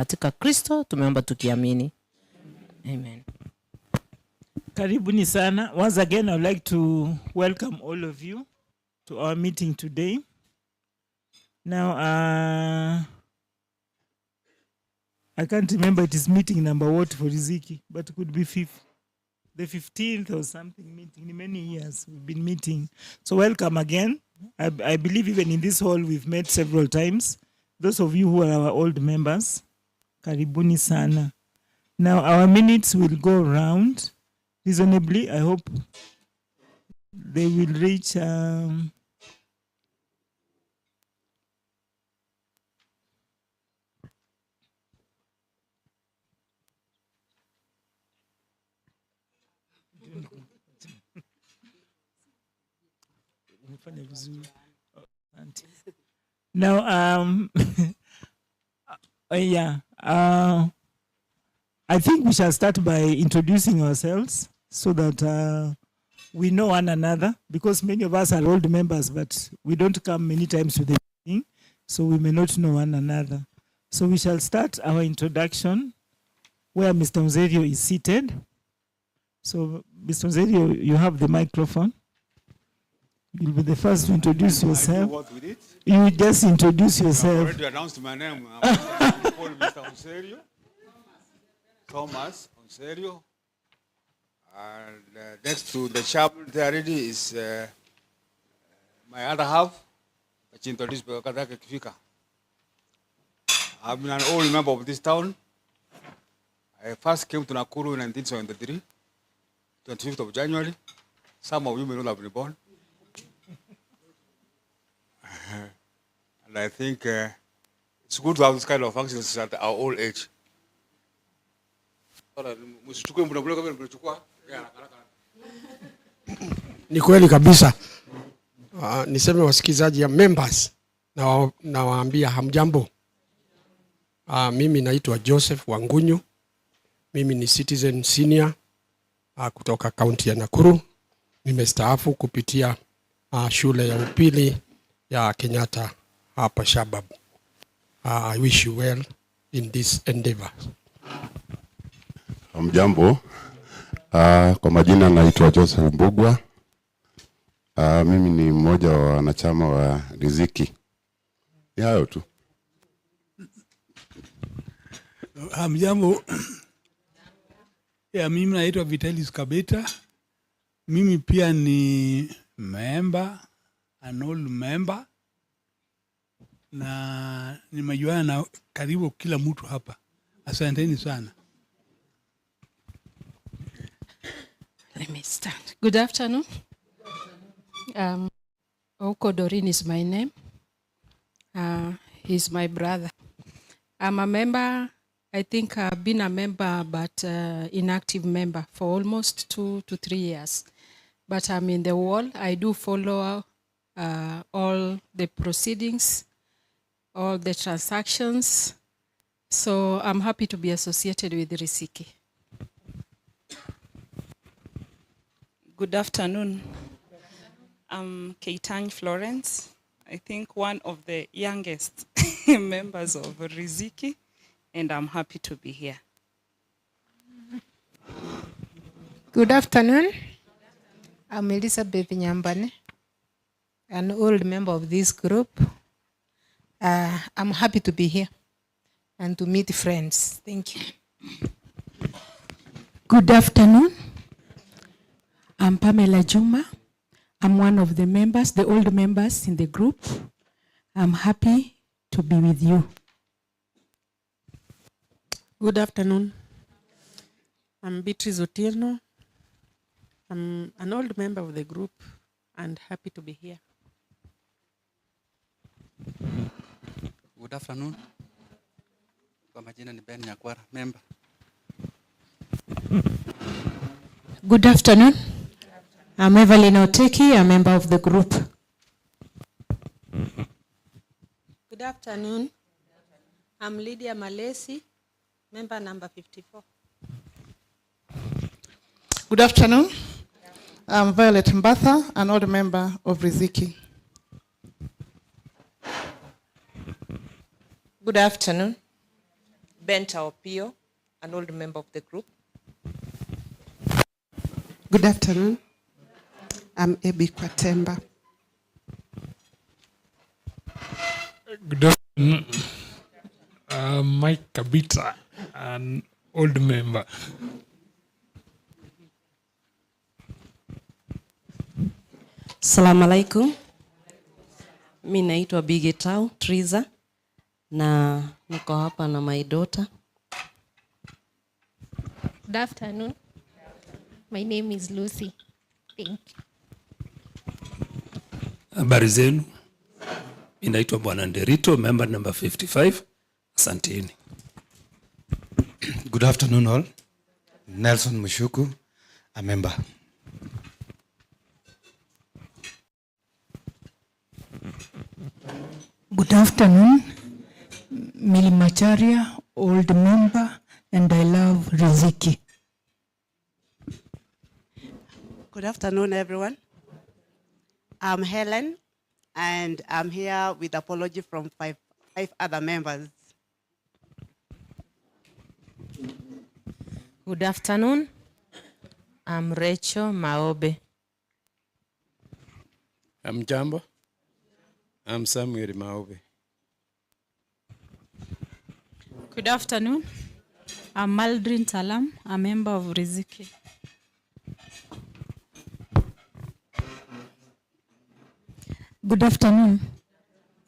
Katika Kristo tumeomba tukiamini. Amen. Karibuni sana. Once again, I would like to welcome all of you to our meeting today. Now, I can't remember it is meeting number what for Riziki, but it could be the 15th or something meeting. In many years we've been meeting. So welcome again. I believe even in this hall we've met several times. Those of you who are our old members, karibuni sana. Now our minutes will go around reasonably. I hope they will reach now I think we shall start by introducing ourselves so that we know one another, because many of us are old members, but we don't come many times to the meeting, so we may not know one another. So we shall start our introduction where Mr. Mzerio is seated. So Mr. Mzerio, you have the microphone. You'll be the first to introduce yourself. What with it? You just introduce yourself. I've already announced my name. I'm called Mr. Onserio, Thomas Onserio. And next to the chaplain there already is my other half, which introduced by Kadaka Kifika. I've been an old member of this town. I first came to Nakuru in 1973, 25th of January. Some of you may not have been born. And I think it's good to have this kind of functions at our old age. Ni kweli kabisa. Niseme wasikizaji ya members na waambia hamjambo. Mimi naitwa Joseph Wangunyu. Mimi ni citizen senior kutoka kaunti ya Nakuru. Nimestaafu kupitia shule ya upili ya Kenyatta hapa Shabab. I wish you well in this endeavor. Hamjambo. Kwa majina naitwa Joseph Mbugwa. Mimi ni mmoja wa wanachama wa Riziki. Ni hayo tu. Hamjambo. Mimi naitwa Vitalis Kabeta. Mimi pia ni member, an old member. Na nimejuana na karibu kila mtu hapa. Asanteni sana. Let me start. Good afternoon. Oko Dorin is my name. He's my brother. I'm a member. I think I've been a member, but inactive member for almost 2 to 3 years. But I'm in the wall. I do follow all the proceedings, all the transactions. So I'm happy to be associated with Riziki. Good afternoon. I'm Keitany Florence. I think one of the youngest members of Riziki, and I'm happy to be here. Good afternoon. I'm Elizabeth Nyambane, an old member of this group. I'm happy to be here and to meet friends. Thank you. Good afternoon. I'm Pamela Juma. I'm one of the members, the old members in the group. I'm happy to be with you. Good afternoon. I'm Beatrice Otieno. I'm an old member of the group and happy to be here. Good afternoon. Kwa majina ni Ben Nyakwara, member. Good afternoon. I'm Evelyn Oteki, a member of the group. Good afternoon. I'm Lydia Malesi, member number 54. Good afternoon. I'm Violet Mbatha, an old member of Riziki. Good afternoon. Benta Opio, an old member of the group. Good afternoon. I'm Ebi Kwatemba. Good afternoon. Mike Kabita, an old member. Salamu alaikum. Mi naitwa Bigetau Triza na niko hapa na my daughter. Good afternoon. My name is Lucy. Thank you. Habari zenu. Mimi naitwa Bwana Nderito, member number 55. Asanteni. Good afternoon all. Nelson Mushuku, a member. Good afternoon. Milimacharia, old member, and I love Riziki. Good afternoon, everyone. I'm Helen, and I'm here with apology from five other members. Good afternoon. I'm Rachel Maobe. I'm Jambo. I'm Samuel Maobe. Good afternoon. I'm Maldrin Talam, a member of Riziki. Good afternoon.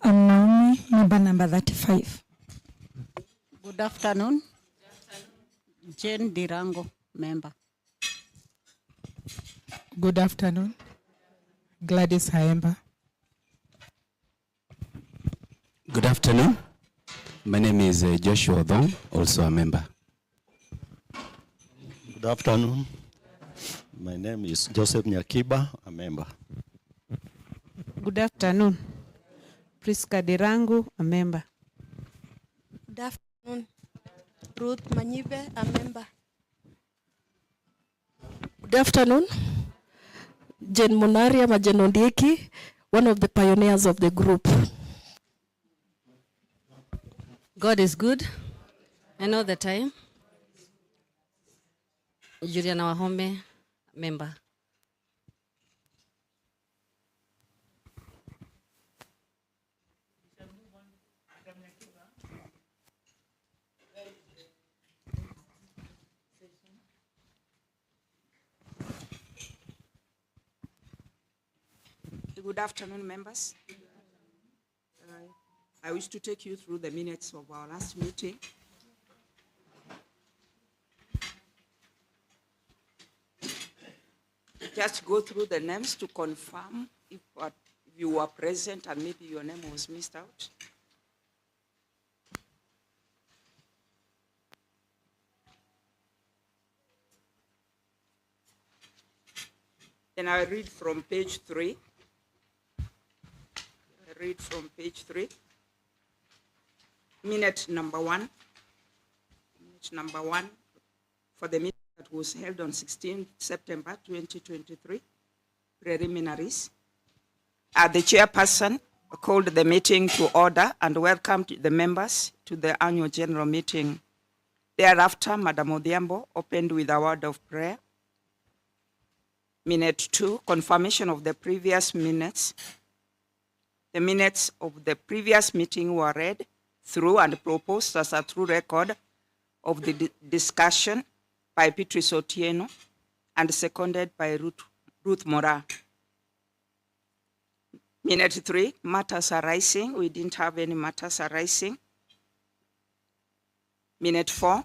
I'm Naomi, member number 35. Good afternoon. Jane Dirango, member. Good afternoon. Gladys Haemba. Good afternoon. My name is Joshua Odong, also a member. Good afternoon. My name is Joseph Nyakiba, a member. Good afternoon. Priska Dirangu, a member. Good afternoon. Ruth Manyibe, a member. Good afternoon. Jane Munaria Majenondieki, one of the pioneers of the group. God is good, and all the time. Juliana Wahome, member. Good afternoon, members. I wish to take you through the minutes of our last meeting. Just go through the names to confirm if you were present and maybe your name was missed out. Then I read from page 3. Minute number 1. Minute number 1 for the meeting that was held on 16 September 2023. Preliminaries. The chairperson called the meeting to order and welcomed the members to the annual general meeting. Thereafter, Madam Odhiambo opened with a word of prayer. Minute 2, confirmation of the previous minutes. The minutes of the previous meeting were read through and proposed as a true record of the discussion by Beatrice Otieno and seconded by Ruth Mora. Minute 3, matters arising. We didn't have any matters arising. Minute 4,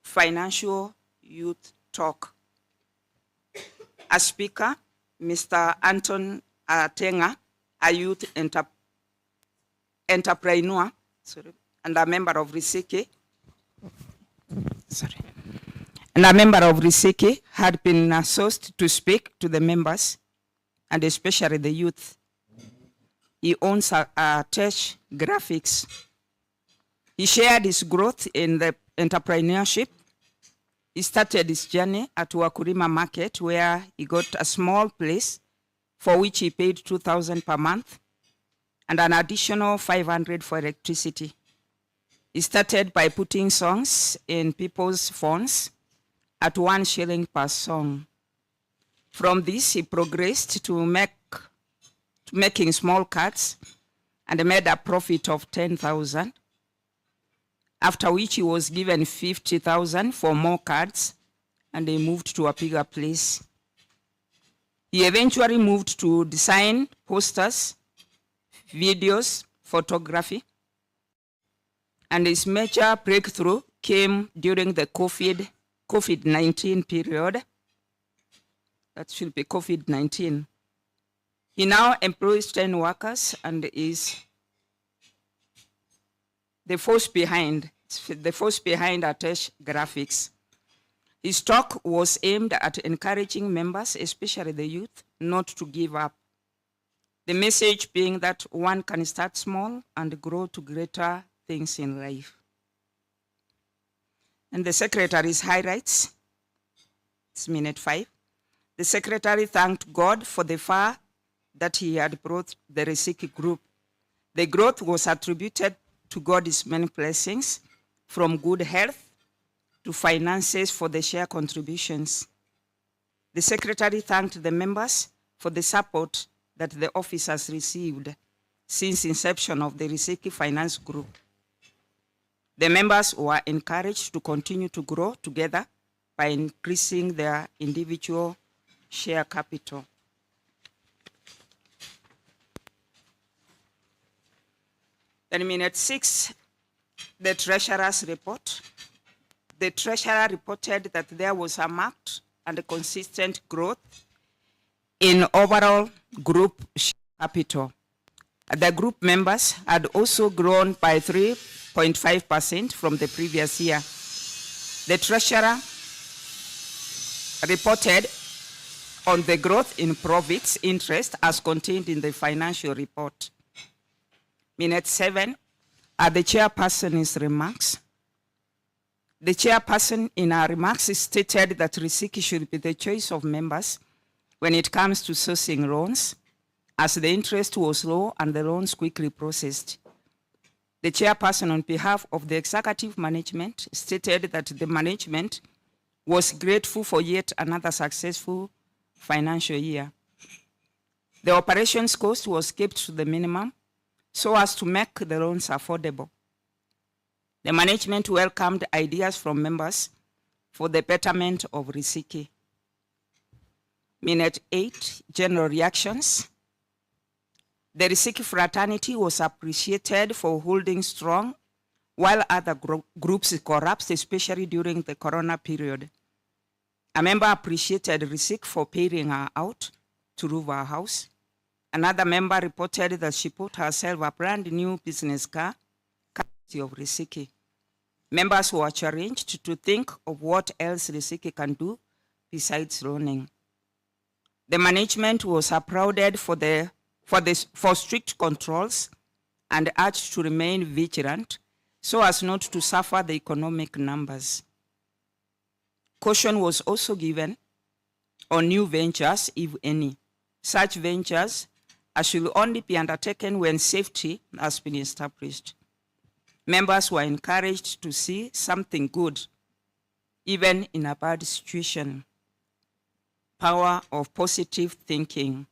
financial youth talk. As speaker, Mr. Anton Tenga, a youth entrepreneur, and a member of Riziki. And a member of Riziki had been asked to speak to the members, and especially the youth. He owns a Tech Graphics. He shared his growth in the entrepreneurship. He started his journey at Wakurima Market, where he got a small place for which he paid 2,000 per month and an additional 500 for electricity. He started by putting songs in people's phones at 1 shilling per song. From this, he progressed to making small cards and made a profit of 10,000, after which he was given 50,000 for more cards and he moved to a bigger place. He eventually moved to design posters, videos, photography, and his major breakthrough came during the COVID-19 period. That should be COVID-19. He now employs 10 workers and is the force behind Atesh Graphics. His talk was aimed at encouraging members, especially the youth, not to give up. The message being that one can start small and grow to greater things in life. And the secretary's highlights, it's minute 5. The secretary thanked God for the far that he had brought the Riziki group. The growth was attributed to God's many blessings, from good health to finances for the share contributions. The secretary thanked the members for the support that the office has received since inception of the Riziki Finance Group. The members were encouraged to continue to grow together by increasing their individual share capital. Then minute 6, the treasurer's report. The treasurer reported that there was a marked and a consistent growth in overall group share capital. The group members had also grown by 3.5% from the previous year. The treasurer reported on the growth in profits interest as contained in the financial report. Minute 7 are the chairperson's remarks. The chairperson in her remarks stated that Riziki should be the choice of members when it comes to sourcing loans, as the interest was low and the loans quickly processed. The chairperson, on behalf of the executive management, stated that the management was grateful for yet another successful financial year. The operations cost was kept to the minimum so as to make the loans affordable. The management welcomed ideas from members for the betterment of Riziki. Minute 8, general reactions. The Riziki fraternity was appreciated for holding strong while other groups collapsed, especially during the corona period. A member appreciated Riziki for paying her out to roof her house. Another member reported that she bought herself a brand new business car, courtesy of Riziki. Members were challenged to think of what else Riziki can do besides loaning. The management was applauded for strict controls and urged to remain vigilant so as not to suffer the economic numbers. Caution was also given on new ventures, if any. Such ventures should only be undertaken when safety has been established. Members were encouraged to see something good, even in a bad situation. Power of positive thinking.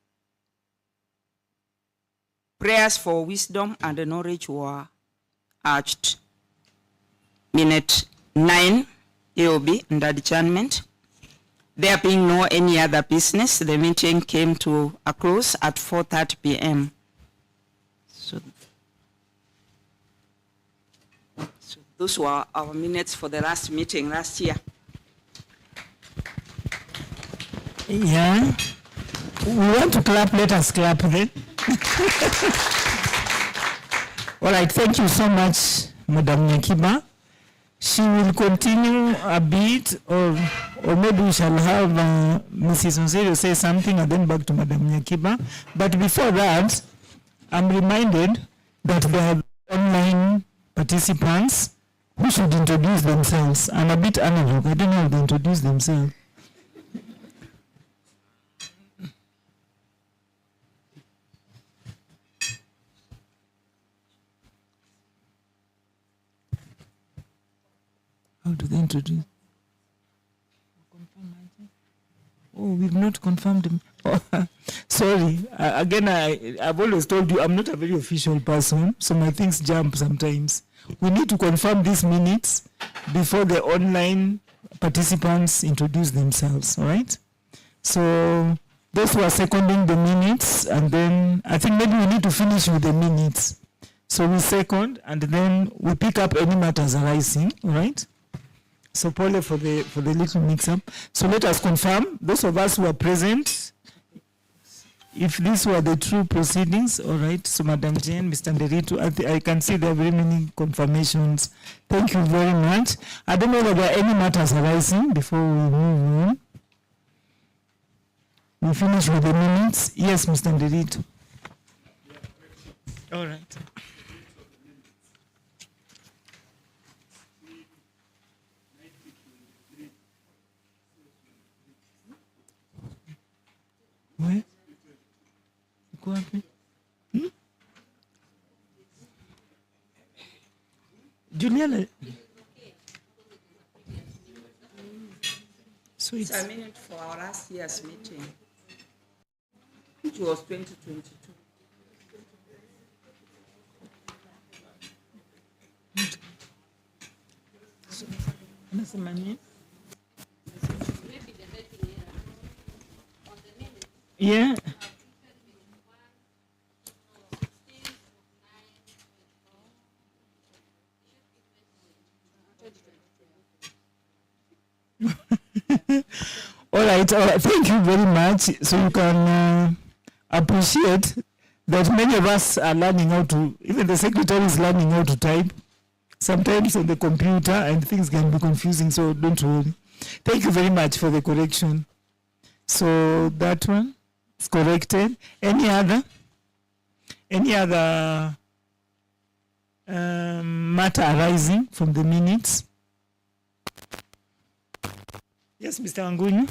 Prayers for wisdom and knowledge were urged. Minute 9, AOB and adjournment. There being no any other business, the meeting came to a close at 4:30 p.m. So those were our minutes for the last meeting last year. Yeah. We want to clap, let us clap then. All right, thank you so much, Madam Nyakiba. She will continue a bit, or maybe we shall have Mrs. Onserio say something and then back to Madam Nyakiba. But before that, I'm reminded that there are online participants who should introduce themselves. I'm a bit analog, I don't know how to introduce themselves. How do they introduce? Oh, we've not confirmed him. Oh, sorry. Again, I've always told you I'm not a very official person, so my things jump sometimes. We need to confirm these minutes before the online participants introduce themselves, all right? So those who are seconding the minutes, and then I think maybe we need to finish with the minutes. So we second, and then we pick up any matters arising, all right? So Paul for the little mix-up. So let us confirm, those of us who are present, if these were the true proceedings, all right. So Madam Jane, Mr. Nderito, I can see there are very many confirmations. Thank you very much. I don't know whether there are any matters arising before we move on. We finish with the minutes. Yes, Mr. Nderito. All right. Where? Go wapi? Juliana. So it's a minute for our last year's meeting, which was 2022. Yeah. All right. Thank you very much. So you can appreciate that many of us are learning how to, even the secretary is learning how to type, sometimes on the computer, and things can be confusing, so don't worry. Thank you very much for the correction. So that one is corrected. Any other matter arising from the minutes? Yes, Mr. Angunyu.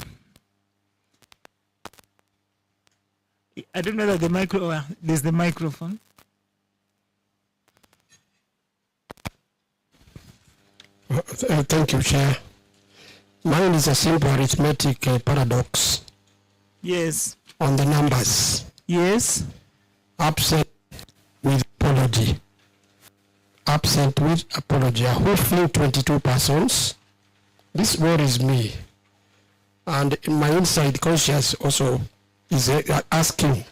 I don't know that there's the microphone. Thank you, Chair. Mine is a simple arithmetic paradox. Yes. On the numbers. Yes. Absent with apology. Absent with apology. Hopefully 22 persons. This worries me. And my inside conscience also is asking.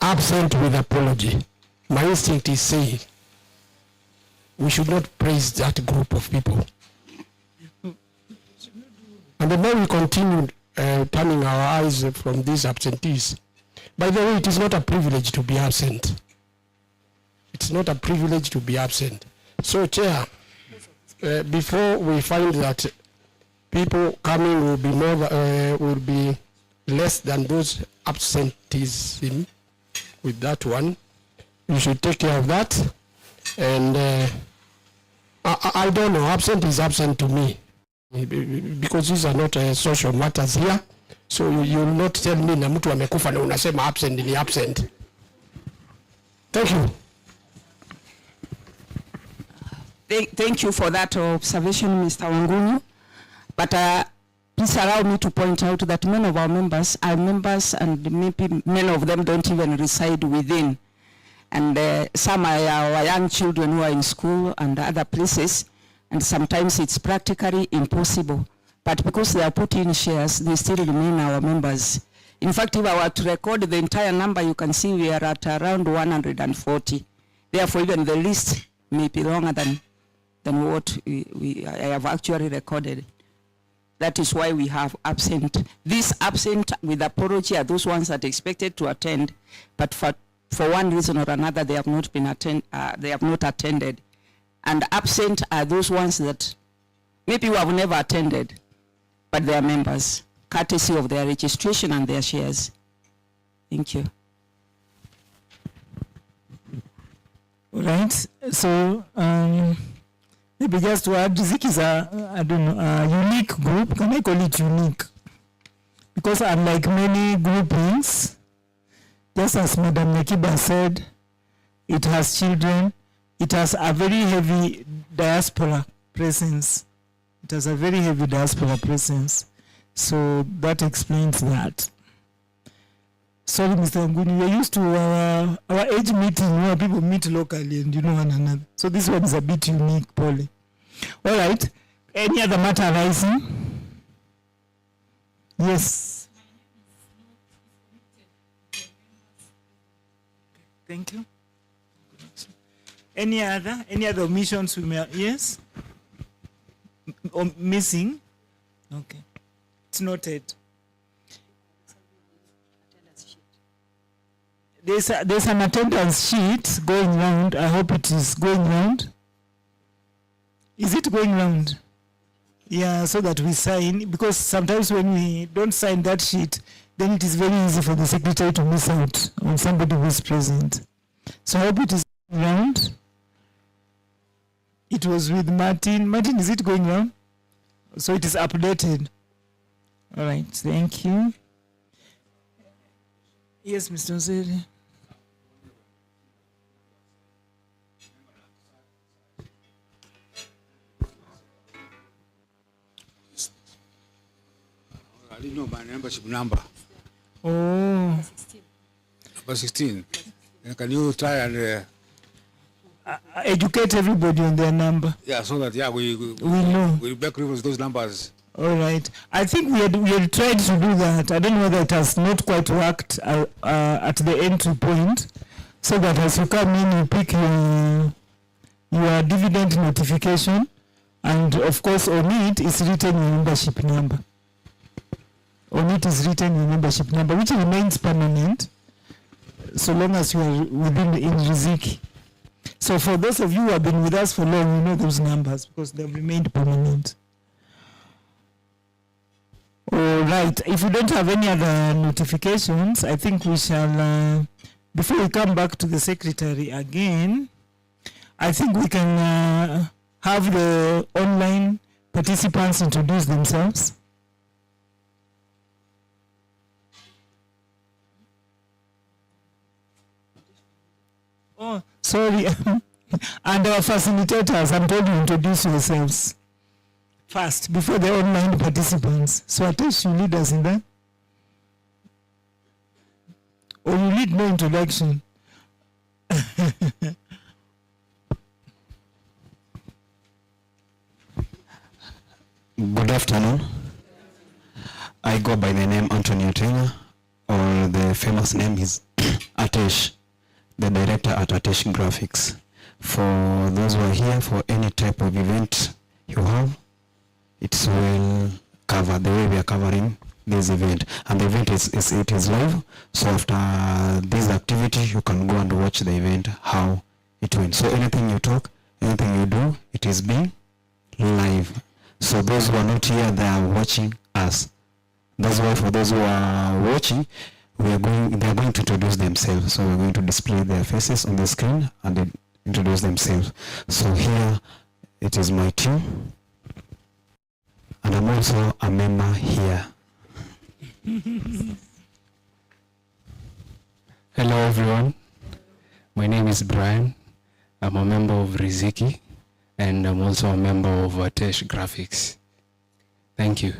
Absent with apology. My instinct is saying we should not praise that group of people. And then we continue turning our eyes from these absentees. By the way, it is not a privilege to be absent. It's not a privilege to be absent. So, Chair, before we find that people coming will be less than those absenteeism with that one, you should take care of that. And I don't know, absent is absent to me. Because these are not social matters here. So you will not tell me na mtu amekufa na unasema absent ni absent. Thank you. Thank you for that observation, Mr. Wangunyu. But please allow me to point out that many of our members are members, and maybe many of them don't even reside within. And some are our young children who are in school and other places. And sometimes it's practically impossible. But because they are put in shares, they still remain our members. In fact, if I were to record the entire number, you can see we are at around 140. Therefore, even the list may be longer than what I have actually recorded. That is why we have absent. These absent with apology are those ones that are expected to attend, but for one reason or another, they have not been attended. And absent are those ones that maybe who have never attended, but they are members, courtesy of their registration and their shares. Thank you. All right. So maybe just to add, Riziki is a unique group. Can I call it unique? Because unlike many groupings, just as Madam Nakiba said, it has children. It has a very heavy diaspora presence. It has a very heavy diaspora presence. So that explains that. Sorry, Mr. Nguni, we're used to our age meeting where people meet locally and you know one another. So this one is a bit unique, Polly. All right. Any other matter arising? Yes. Thank you. Any other omissions we may, yes? Missing? Okay. It's noted. There's an attendance sheet going round. I hope it is going round. Is it going round? Yeah, so that we sign, because sometimes when we don't sign that sheet, then it is very easy for the secretary to miss out on somebody who is present. So I hope it is going round. It was with Martin. Martin, is it going round? So it is updated. All right, thank you. Yes, Mr. Nzeri. I didn't know my membership number. Oh. Number 16. Can you try and educate everybody on their number? yeah, so that we know. We'll back reference those numbers. All right. I think we had tried to do that. I don't know whether it has not quite worked at the entry point, so that as you come in, you pick your dividend notification, and of course on it is written your membership number. On it is written your membership number, which remains permanent so long as you are in Riziki. So for those of you who have been with us for long, you know those numbers because they've remained permanent. All right. If we don't have any other notifications, I think we shall, before we come back to the secretary again, I think we can have the online participants introduce themselves. Oh, sorry. And our facilitators, I'm told you introduce yourselves first before the online participants. So Atesh, you lead us in that? Or you lead no introduction? Good afternoon. I go by the name Antonio Tena, or the famous name is Atesh, the director at Atesh Graphics. For those who are here for any type of event you have, it's well covered the way we are covering this event. And the event is live, so after this activity you can go and watch the event, how it went. So anything you talk, anything you do, it is being live. So those who are not here, they are watching us. That's why for those who are watching, they are going to introduce themselves. So we're going to display their faces on the screen and then introduce themselves. So here it is my team, and I'm also a member here. Hello everyone, my name is Brian. I'm a member of Riziki, and I'm also a member of Atesh Graphics. Thank you.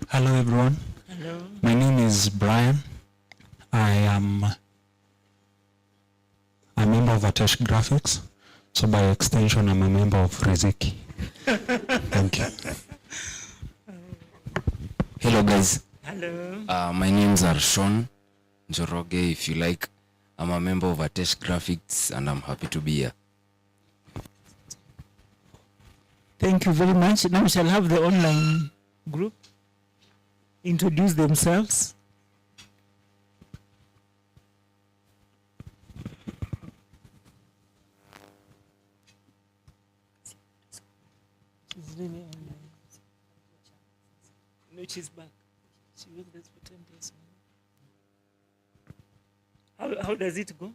Hello everyone. Hello. My name is Brian. I am a member of Atesh Graphics. So by extension, I'm a member of Riziki. Thank you. Hello guys. Hello. My names are Sean Njoroge, if you like. I'm a member of Atesh Graphics and I'm happy to be here. Thank you very much. Now we shall have the online group introduce themselves. She's really online. No, she's back. She was there for 10 days. How does it go?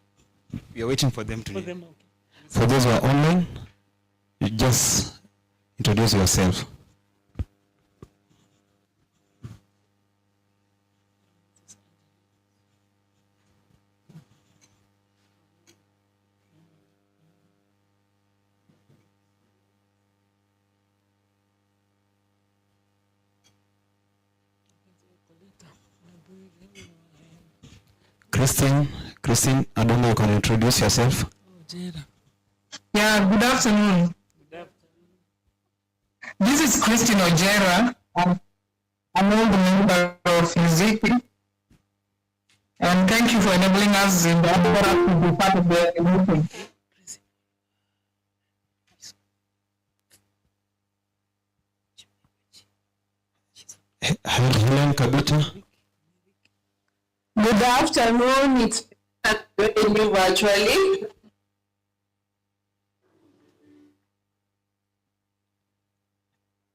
We are waiting for them to For them, okay. For those who are online, you just introduce yourself. Christine, I don't know, you can introduce yourself. Yeah, good afternoon. This is Christine Ojera. I'm an old member of Riziki. And thank you for enabling us in the Abdara to be part of the meeting. Helen Kabita. Good afternoon. It's joining you virtually.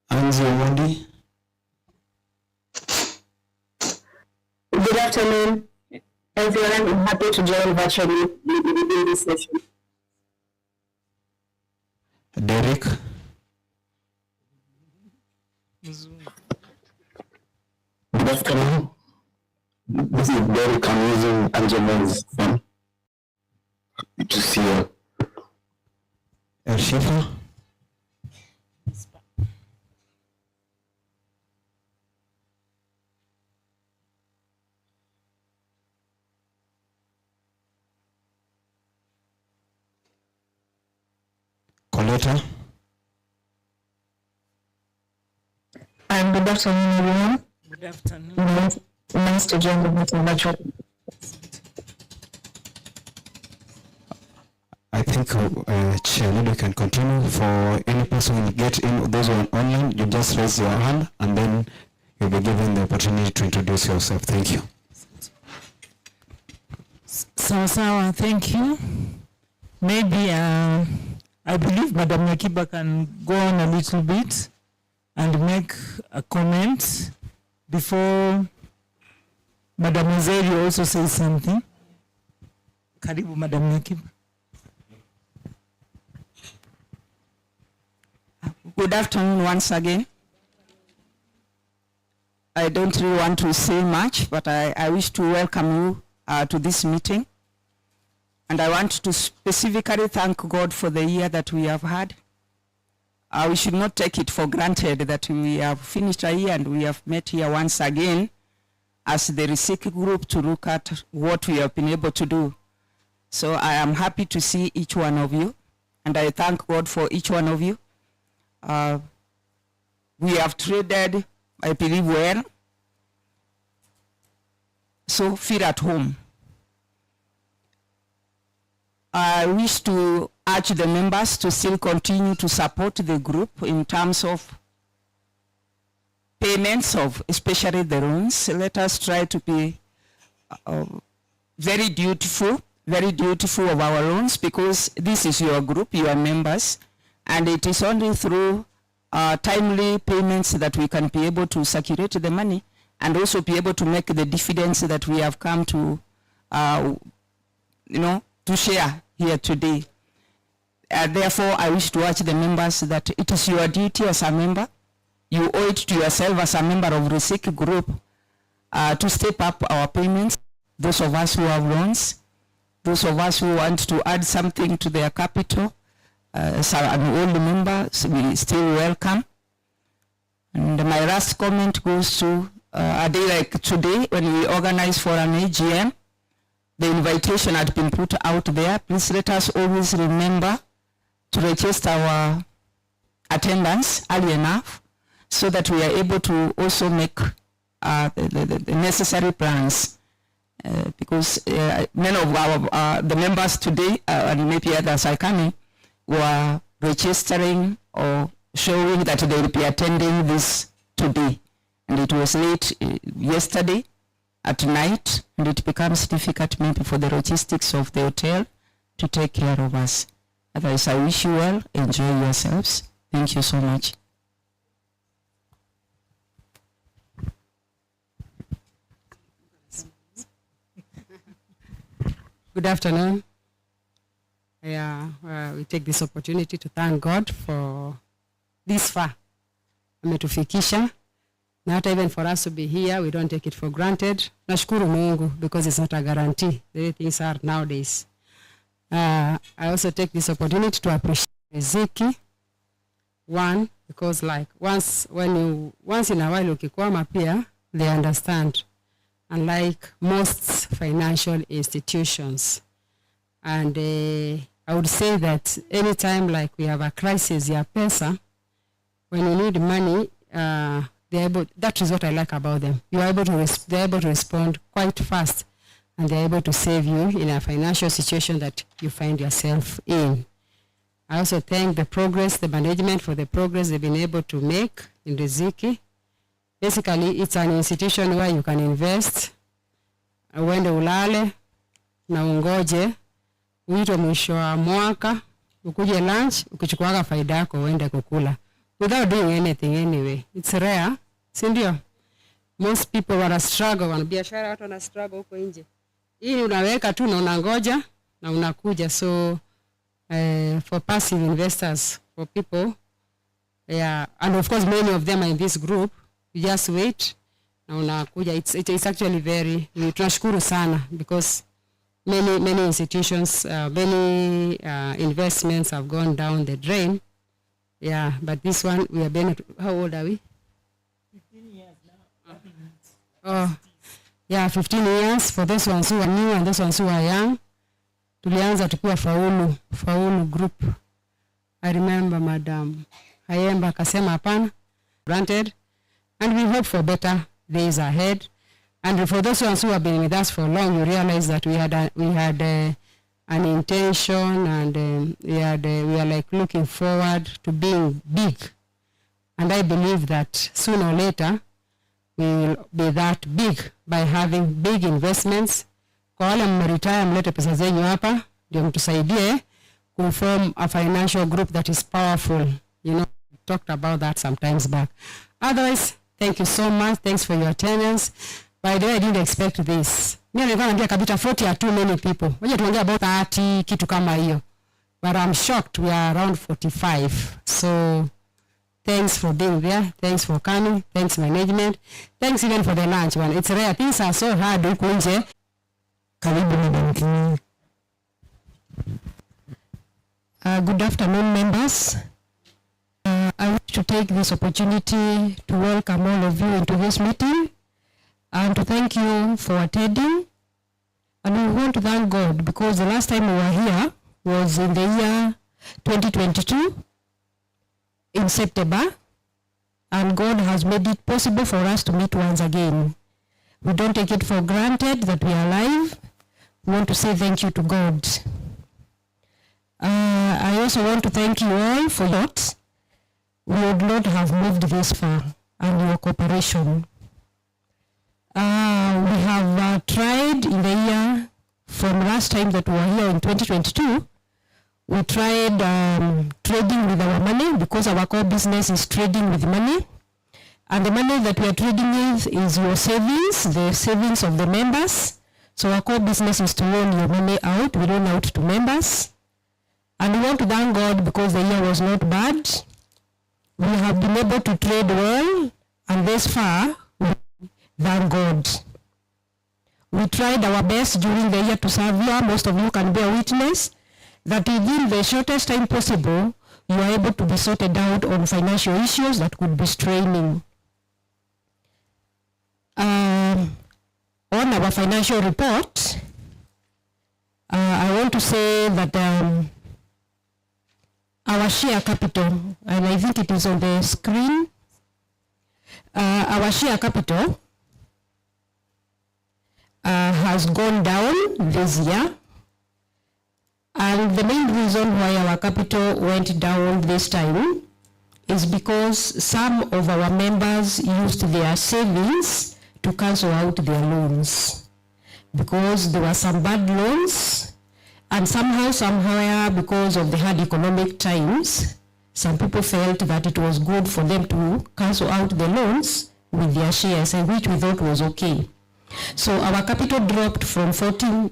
Anzi Omondi. Good afternoon, everyone. I'm happy to join virtually in this session. Derek. Good afternoon. This is Derek. I'm using Angela's phone. Good to see you. El Shifa. Coletta. And good afternoon, everyone. Good afternoon. Nice to join the meeting virtually. I think Chair can continue. For any person who will get in, those who are online, you just raise your hand and then you'll be given the opportunity to introduce yourself. Thank you. Sawa, thank you. Maybe I believe Madam Nakiba can go on a little bit and make a comment before Madam Uzeri also says something. Karibu, Madam Nakiba. Good afternoon once again. I don't really want to say much, but I wish to welcome you to this meeting. And I want to specifically thank God for the year that we have had. We should not take it for granted that we have finished a year and we have met here once again as the Riziki group to look at what we have been able to do. So I am happy to see each one of you, and I thank God for each one of you. We have traded, I believe, well. So feel at home. I wish to urge the members to still continue to support the group in terms of payments of especially the loans. Let us try to be very dutiful of our loans, because this is your group, your members, and it is only through timely payments that we can be able to circulate the money and also be able to make the dividends that we have come to, to share here today. Therefore, I wish to urge the members that it is your duty as a member, you owe it to yourself as a member of Riziki group to step up our payments. Those of us who have loans, those of us who want to add something to their capital, as an old member, so we still welcome. And my last comment goes to a day like today when we organize for an AGM. The invitation had been put out there. Please let us always remember to register our attendance early enough so that we are able to also make the necessary plans. Because many of our the members today, and maybe others are coming, were registering or showing that they will be attending this today. And it was late yesterday at night, and it becomes difficult maybe for the logistics of the hotel to take care of us. Otherwise, I wish you well, enjoy yourselves. Thank you so much. Good afternoon. We take this opportunity to thank God for this far. Ametufikisha. Not even for us to be here, we don't take it for granted. Nashukuru Mungu because it's not a guarantee. The way things are nowadays. I also take this opportunity to appreciate Riziki. One, because like once in a while ukikwama pia, they understand. Unlike most financial institutions. And I would say that anytime like we have a crisis ya pesa, when you need money, that is what I like about them. They're able to respond quite fast, and they're able to save you in a financial situation that you find yourself in. I also thank the management for the progress they've been able to make in Riziki. Basically, it's an institution where you can invest, uende ulale, na ungoje, uitwe mwisho wa mwaka, ukuje lunch, ukichukuaga faida yako uende kukula. Without doing anything anyway. It's rare. Sindio? Most people wana struggle, wana biashara watu wana struggle huko nje. Hii unaweka tu na unangoja na unakuja. So for passive investors, for people, and of course many of them are in this group, you just wait na unakuja. It's actually very, tunashukuru sana because many institutions, many investments have gone down the drain. Yeah, but this one, we have been, how old are we? 15 years now. Oh, yeah, 15 years for those ones who are new and those ones who are young. Tulianza tukiwa faulu group. I remember Madam Hayemba akasema hapana, granted, and we hope for better days ahead. And for those ones who have been with us for long, you realize that we had an intention, and we are like looking forward to being big. And I believe that sooner or later we will be that big by having big investments. Kwa wale mmeretire mlete pesa zenyu hapa ndio mtusaidie kuform a financial group that is powerful. You know, we talked about that sometimes back. Otherwise, thank you so much. Thanks for your attendance. By the way, I didn't expect this. Mimi nilikuwa naambia kabisa 40 are too many people. Waje tuongea about 30 kitu kama hiyo. But I'm shocked we are around 45. So thanks for being there. Thanks for coming. Thanks management. Thanks even for the lunch one. It's rare. Things are so hard huku nje. Karibu Madam King. Good afternoon, members. I wish to take this opportunity to welcome all of you into this meeting and to thank you for attending. And we want to thank God because the last time we were here was in the year 2022 in September, and God has made it possible for us to meet once again. We don't take it for granted that we are alive. We want to say thank you to God. I also want to thank you all for that. We would not have moved this far and your cooperation. We have tried in the year from last time that we were here in 2022, we tried trading with our money because our core business is trading with money. And the money that we are trading with is your savings, the savings of the members. So our core business is to loan your money out. We loan out to members. And we want to thank God because the year was not bad. We have been able to trade well, and this far, we thank God. We tried our best during the year to serve you. Most of you can bear witness that within the shortest time possible, you are able to be sorted out on financial issues that could be straining. On our financial report, I want to say that our share capital, and I think it is on the screen, our share capital has gone down this year. And the main reason why our capital went down this time is because some of our members used their savings to cancel out their loans. Because there were some bad loans, and somewhere, because of the hard economic times, some people felt that it was good for them to cancel out the loans with their shares, and which we thought was okay. So our capital dropped from 14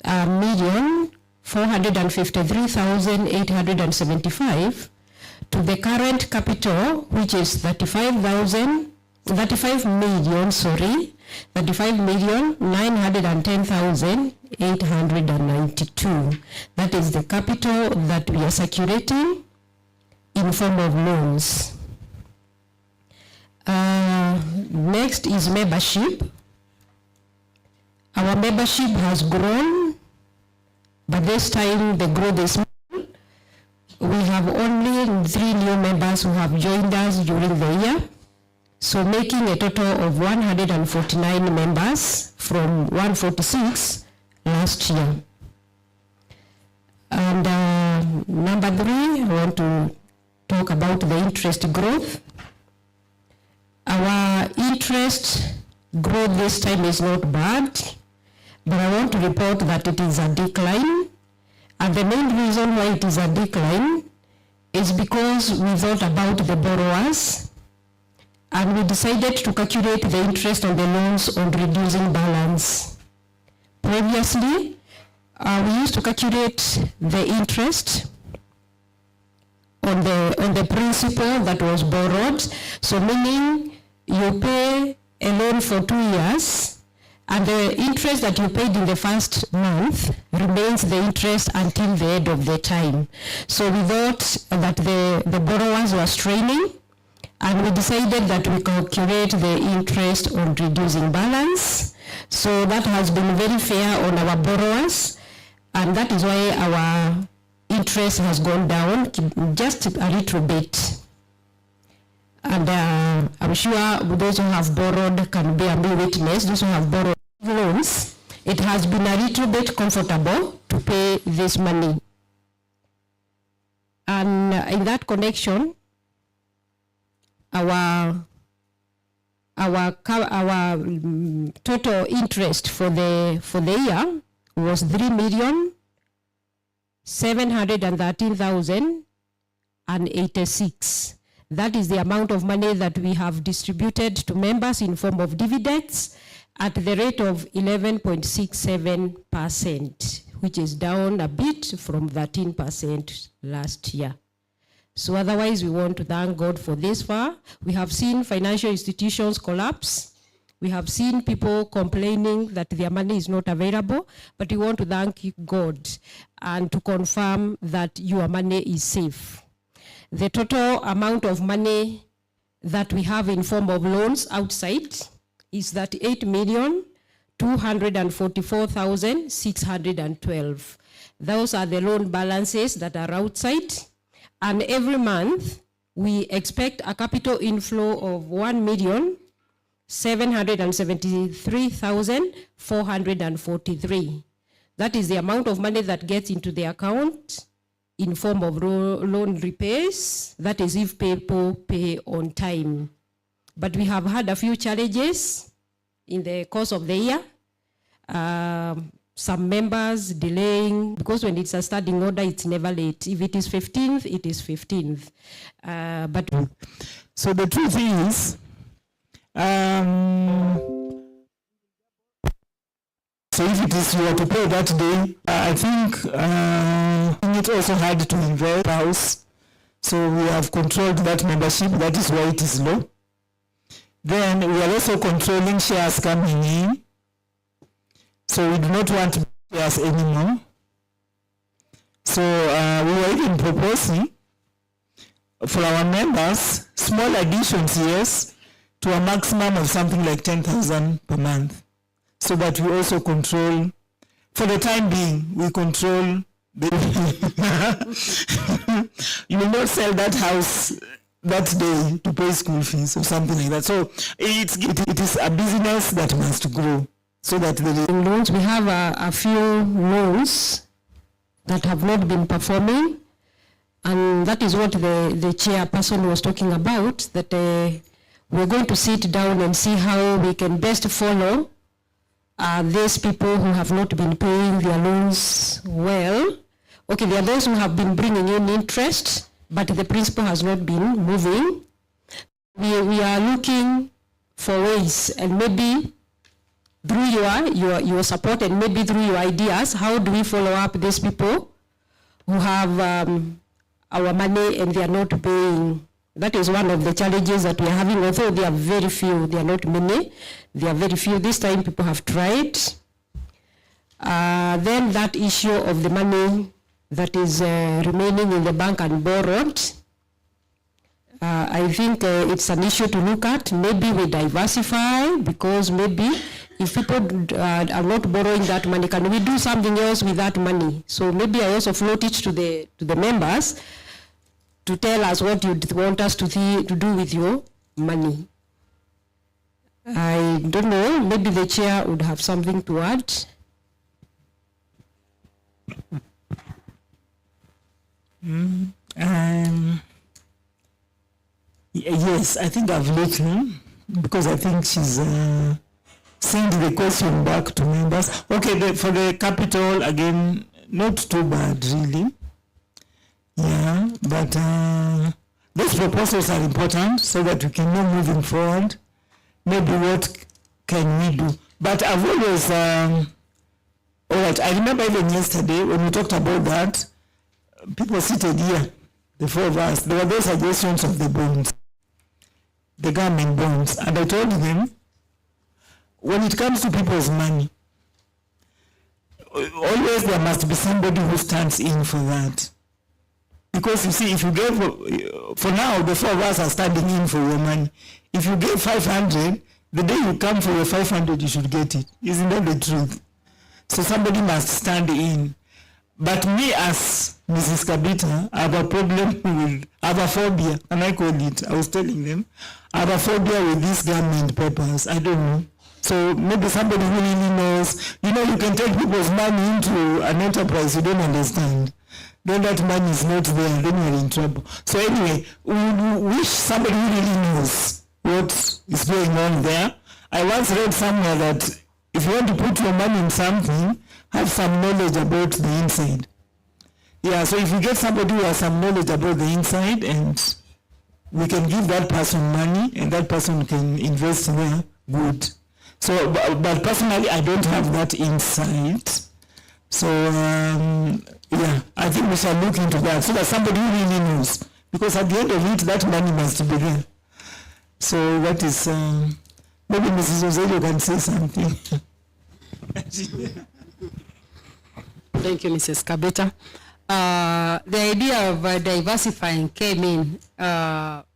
million 453,875 to the current capital, which is 35,910,892. That is the capital that we are circulating in form of loans. Next is membership. Our membership has grown, but this time the growth is small. We have only 3 new members who have joined us during the year, so making a total of 149 members from 146 last year. And number 3, I want to talk about the interest growth. Our interest growth this time is not bad, but I want to report that it is a decline. And the main reason why it is a decline is because we thought about the borrowers and we decided to calculate the interest on the loans on reducing balance. Previously, we used to calculate the interest on the principal that was borrowed. So meaning you pay a loan for 2 years and the interest that you paid in the first month remains the interest until the end of the time. So we thought that the borrowers were straining and we decided that we calculate the interest on reducing balance. So that has been very fair on our borrowers, and that is why our interest has gone down just a little bit. And I'm sure those who have borrowed can be a witness. Those who have borrowed loans, it has been a little bit comfortable to pay this money. And in that connection, our total interest for the year was 3,713,086. That is the amount of money that we have distributed to members in form of dividends at the rate of 11.67%, which is down a bit from 13% last year. So otherwise, we want to thank God for this far. We have seen financial institutions collapse. We have seen people complaining that their money is not available, but we want to thank God and to confirm that your money is safe. The total amount of money that we have in form of loans outside is that 8,244,612. Those are the loan balances that are outside. And every month, we expect a capital inflow of 1,773,443. That is the amount of money that gets into the account in form of loan repairs. That is if people pay on time. But we have had a few challenges in the course of the year. Some members delaying, because when it's a standing order, it's never late. If it is 15th, it is 15th. But so the truth is, so if it is you are to pay that day, I think it also had to invest house. So we have controlled that membership. That is why it is low. Then we are also controlling shares coming in. So we do not want shares anymore. So we were even proposing for our members small additions, yes, to a maximum of something like 10,000 per month. So that we also control, for the time being, we control the you will not sell that house that day to pay school fees or something like that. So it is a business that must grow. So that the loans, we have a few loans that have not been performing, and that is what the chairperson was talking about, that we're going to sit down and see how we can best follow these people who have not been paying their loans well. Okay, there are those who have been bringing in interest, but the principal has not been moving. We are looking for ways, and maybe through your support and maybe through your ideas, how do we follow up these people who have our money and they are not paying? That is one of the challenges that we are having, although they are very few, they are not many, they are very few. This time people have tried. Then that issue of the money that is remaining in the bank and borrowed, I think it's an issue to look at. Maybe we diversify, because maybe if people are not borrowing that money, can we do something else with that money? So maybe I also float it to the members to tell us what you want us to do with your money. I don't know, maybe the chair would have something to add. Yes, I think I've listened, because I think she's sent the question back to members. Okay, for the capital, again, not too bad, really. Yeah, but those proposals are important so that we can know moving forward, maybe what can we do. But I've always, all right, I remember even yesterday when we talked about that, people seated here, the four of us, there were those suggestions of the bonds, the government bonds, and I told them, when it comes to people's money, always there must be somebody who stands in for that. Because you see, if you gave, for now, the four of us are standing in for your money. If you gave 500, the day you come for your 500, you should get it. Isn't that the truth? So somebody must stand in. But me as Mrs. Kabita, I have a problem with, I have a phobia, and I call it, I was telling them, I have a phobia with these government papers. I don't know. So maybe somebody who really knows, you know, you can take people's money into an enterprise you don't understand. Then that money is not there, then you're in trouble. So anyway, we wish somebody who really knows what is going on there. I once read somewhere that if you want to put your money in something, have some knowledge about the inside. Yeah, so if you get somebody who has some knowledge about the inside, and we can give that person money and that person can invest there, good. So, but personally, I don't have that insight. So, yeah, I think we shall look into that so that somebody who really knows. Because at the end of it, that money must be there. So that is, maybe Mrs. Ozelio can say something. Thank you, Mrs. Kabeta. The idea of diversifying came in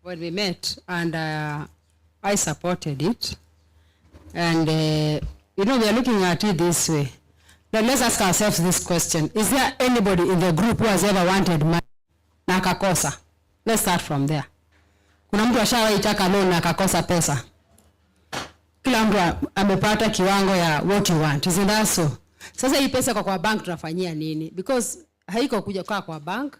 when we met, and I supported it. And, you know, we are looking at it this way. Now let's ask ourselves this question. Is there anybody in the group who has ever wanted money na akakosa? Let's start from there. Kuna mtu ashawahi taka loan na akakosa pesa? Kila mtu amepata kiwango ya what you want. Isn't that so? Sasa hii pesa kwa bank tunafanyia nini? Because haiko kuja kwa bank.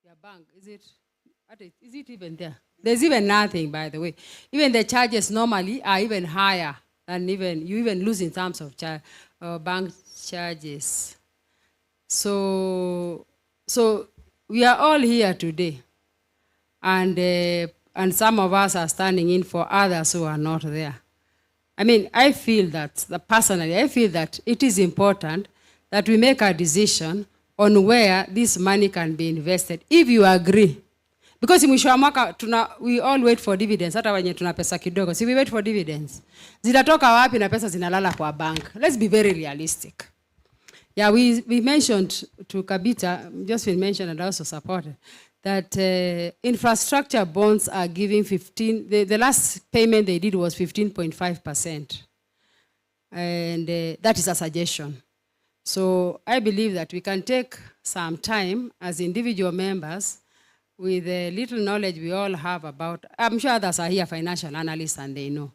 Your bank, is it even there? There's even nothing, by the way. Even the charges normally are even higher than you even lose in terms of bank charges. So we are all here today, and some of us are standing in for others who are not there. I mean, I feel that it is important that we make a decision on where this money can be invested, if you agree. Because mwisho wa mwaka we all wait for dividends, hata wenye tuna pesa kidogo. Si we wait for dividends. Zitatoka wapi na pesa zinalala kwa bank? Let's be very realistic. Yeah, we mentioned to Kabita, just been mentioned and also supported, that infrastructure bonds are giving 15, the last payment they did was 15.5%. And that is a suggestion. So I believe that we can take some time as individual members with the little knowledge we all have about, I'm sure others are here financial analysts and they know.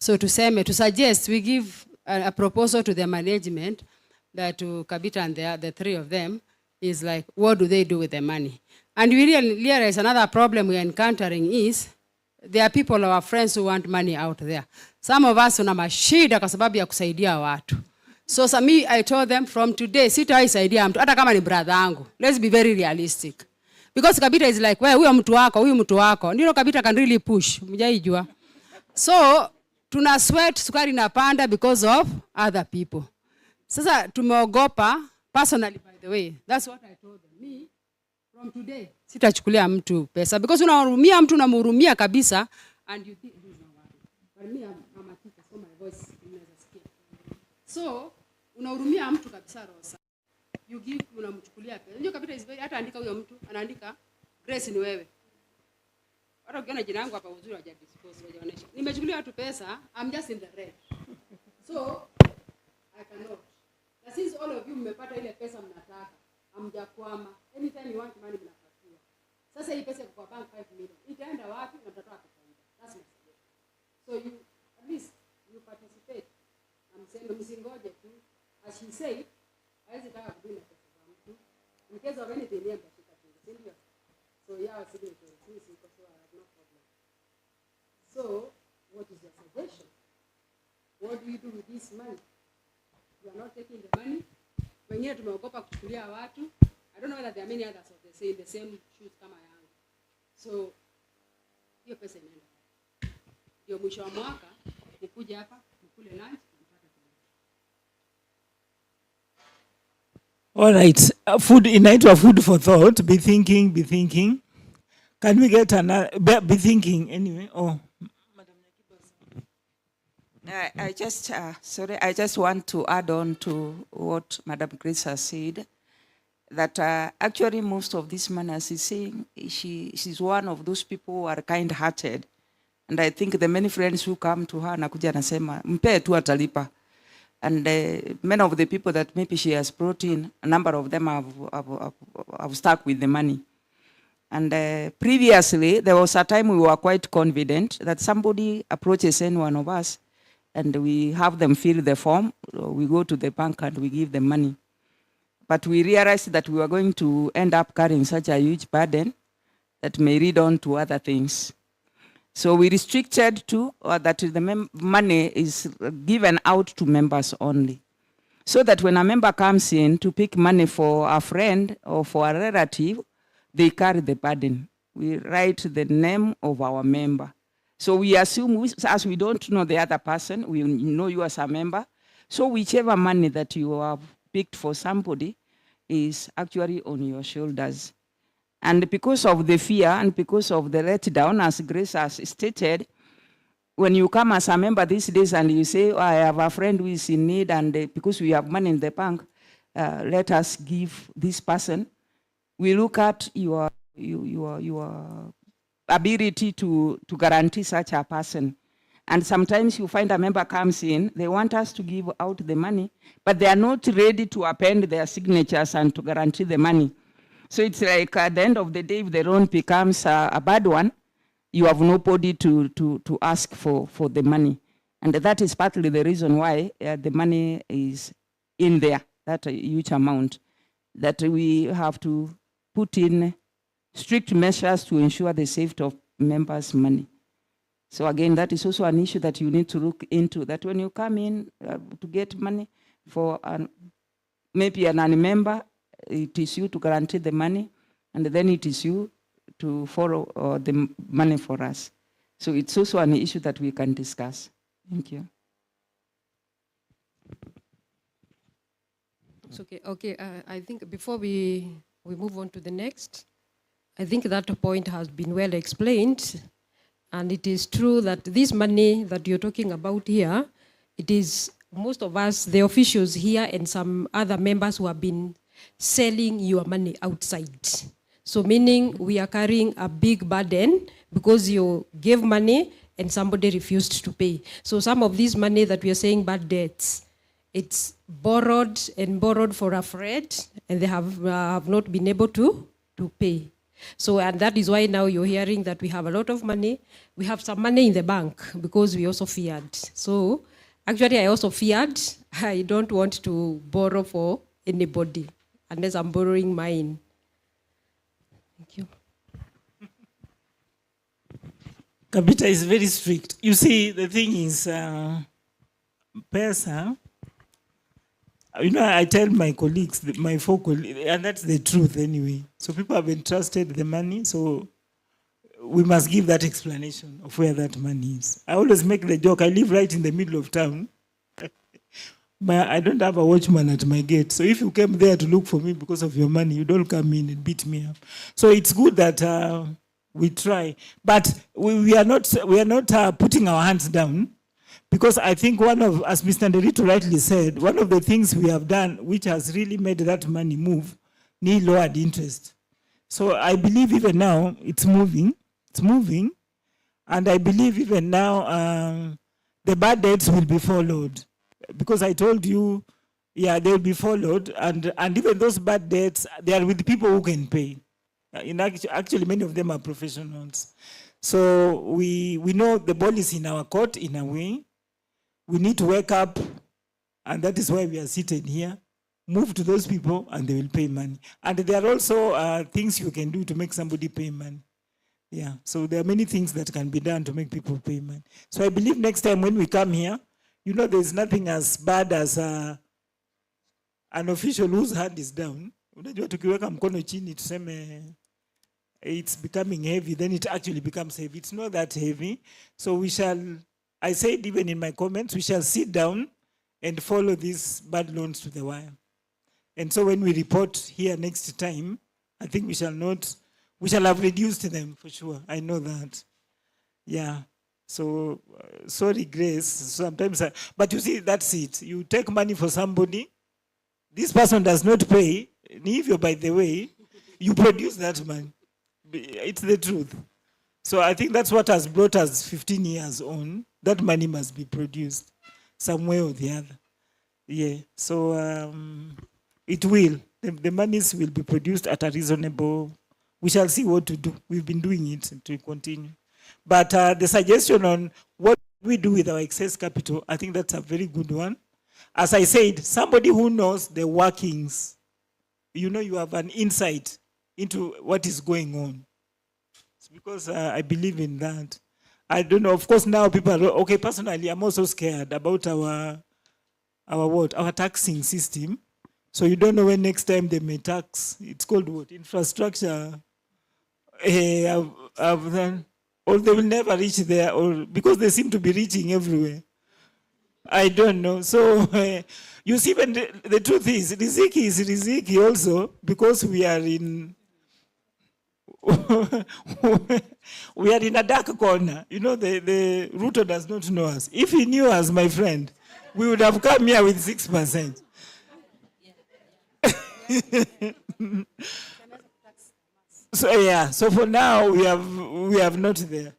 So to suggest, we give a proposal to the management that to Kabita and the three of them is like, what do they do with the money? And we realize another problem we are encountering is there are people, our friends who want money out there. Some of us una mashida kwa sababu ya kusaidia watu. So I told them from today, sitaisaidia mtu, hata kama ni brother yangu. Let's be very realistic. Because Kabita is like, huyo mtu wako. Ndio Kabita can really push. Mjaijua. So tuna sweat, sukari inapanda because of other people. Sasa tumeogopa, personally by the way, that's what I told them. Me, from today, sitachukulia mtu pesa because unahurumia mtu, unamhurumia kabisa, and you think this is not worth it. But me, I'm a teacher, so my voice unaweza sikia. So unahurumia mtu kabisa Rosa. You give, unamchukulia pesa. Unajua kabisa is very, hata andika huyo mtu, anaandika Grace ni wewe. Hata ukiona jina yangu hapa uzuri haja dispose wajaonesha. Nimechukulia watu pesa, I'm just in the red. So I cannot. Na since all of you mmepata ile pesa mnataka, hamjakwama. Anytime you want money mnapatiwa. Sasa hii pesa kwa bank 5 million. Itaenda wapi na mtatoa kwa faida? That's my suggestion. So you at least you participate. Na msingoje tu. As she said, haizi taka kudina pesa za mtu. In case of anything yeye mtashika tu. Ndio. So yeah, signature. So I have no problem. So what is your suggestion? What do you do with this money? You are not taking the money. Wengine tumeogopa kuchukulia watu. I don't know whether there are many others of the same shoes kama yangu. So hiyo pesa inaenda. Ndio mwisho wa mwaka nikuja hapa nikule lunch. All right, food inaitwa food for thought. Be thinking. Can we get another? Be thinking anyway. Oh. I just want to add on to what Madam Grace has said, that actually most of this man, as he's saying, she's one of those people who are kind-hearted. And I think the many friends who come to her, nakuja nasema, mpe tu atalipa. And many of the people that maybe she has brought in, a number of them have stuck with the money. And previously, there was a time we were quite confident that somebody approaches any one of us and we have them fill the form, we go to the bank and we give them money. But we realized that we were going to end up carrying such a huge burden that may lead on to other things. So we restricted to that the money is given out to members only. So that when a member comes in to pick money for a friend or for a relative, they carry the burden. We write the name of our member. So we assume, as we don't know the other person, we know you as a member. So whichever money that you have picked for somebody is actually on your shoulders. And because of the fear and because of the letdown, as Grace has stated, when you come as a member these days and you say, oh, I have a friend who is in need and because we have money in the bank, let us give this person. We look at your ability to guarantee such a person. And sometimes you find a member comes in, they want us to give out the money, but they are not ready to append their signatures and to guarantee the money. So it's like at the end of the day, if the loan becomes a bad one, you have nobody to ask for the money. And that is partly the reason why the money is in there, that huge amount, that we have to put in strict measures to ensure the safety of members' money. So again, that is also an issue that you need to look into, that when you come in to get money for maybe a non-member, it is you to guarantee the money, and then it is you to follow the money for us. So it's also an issue that we can discuss. Thank you. It's okay. Okay, I think before we move on to the next, I think that point has been well explained. And it is true that this money that you're talking about here, it is most of us, the officials here and some other members who have been selling your money outside. So meaning we are carrying a big burden because you gave money and somebody refused to pay. So some of this money that we are saying bad debts, it's borrowed for a friend and they have not been able to pay. So, and that is why now you're hearing that we have a lot of money. We have some money in the bank because we also feared. So actually I also feared. I don't want to borrow for anybody unless I'm borrowing mine. Thank you. Kabita is very strict. You see, the thing is, pesa, you know, I tell my colleagues, my 4 colleagues, and that's the truth anyway. So people have entrusted the money. So we must give that explanation of where that money is. I always make the joke, I live right in the middle of town. But I don't have a watchman at my gate. So if you came there to look for me because of your money, you don't come in and beat me up. So it's good that we try. But we are not putting our hands down, because I think one of, as Mr. Nderito rightly said, one of the things we have done which has really made that money move, need lowered interest. So I believe even now it's moving. And I believe even now the bad debts will be followed. Because I told you, yeah, they'll be followed, and even those bad debts, they are with people who can pay. Actually, many of them are professionals. So we know the ball is in our court in a way. We need to wake up, and that is why we are seated here. Move to those people, and they will pay money. And there are also things you can do to make somebody pay money. Yeah, so there are many things that can be done to make people pay money. So I believe next time when we come here, you know, there's nothing as bad as an official whose hand is down. Unajua tukiweka mkono chini tuseme it's becoming heavy, then it actually becomes heavy. It's not that heavy. So we shall, I said even in my comments, we shall sit down and follow these bad loans to the wire. And so when we report here next time, I think we shall have reduced them for sure. I know that. Yeah. So, sorry, Grace, sometimes, but you see, that's it. You take money for somebody, this person does not pay, if you, by the way, you produce that money. It's the truth. So I think that's what has brought us 15 years on. That money must be produced some way or the other. Yeah, so it will. The monies will be produced at a reasonable, we shall see what to do. We've been doing it to continue. But the suggestion on what we do with our excess capital, I think that's a very good one. As I said, somebody who knows the workings, you know, you have an insight into what is going on. It's because I believe in that. I don't know, of course now people are, okay, personally, I'm also scared about our taxing system. So you don't know when next time they may tax. It's called what? Infrastructure. Or they will never reach there, or because they seem to be reaching everywhere. I don't know. So you see, when the truth is Riziki also, because we are in we are in a dark corner. You know, the router does not know us. If he knew us, my friend, we would have come here with 6%. So yeah, so for now we have not there.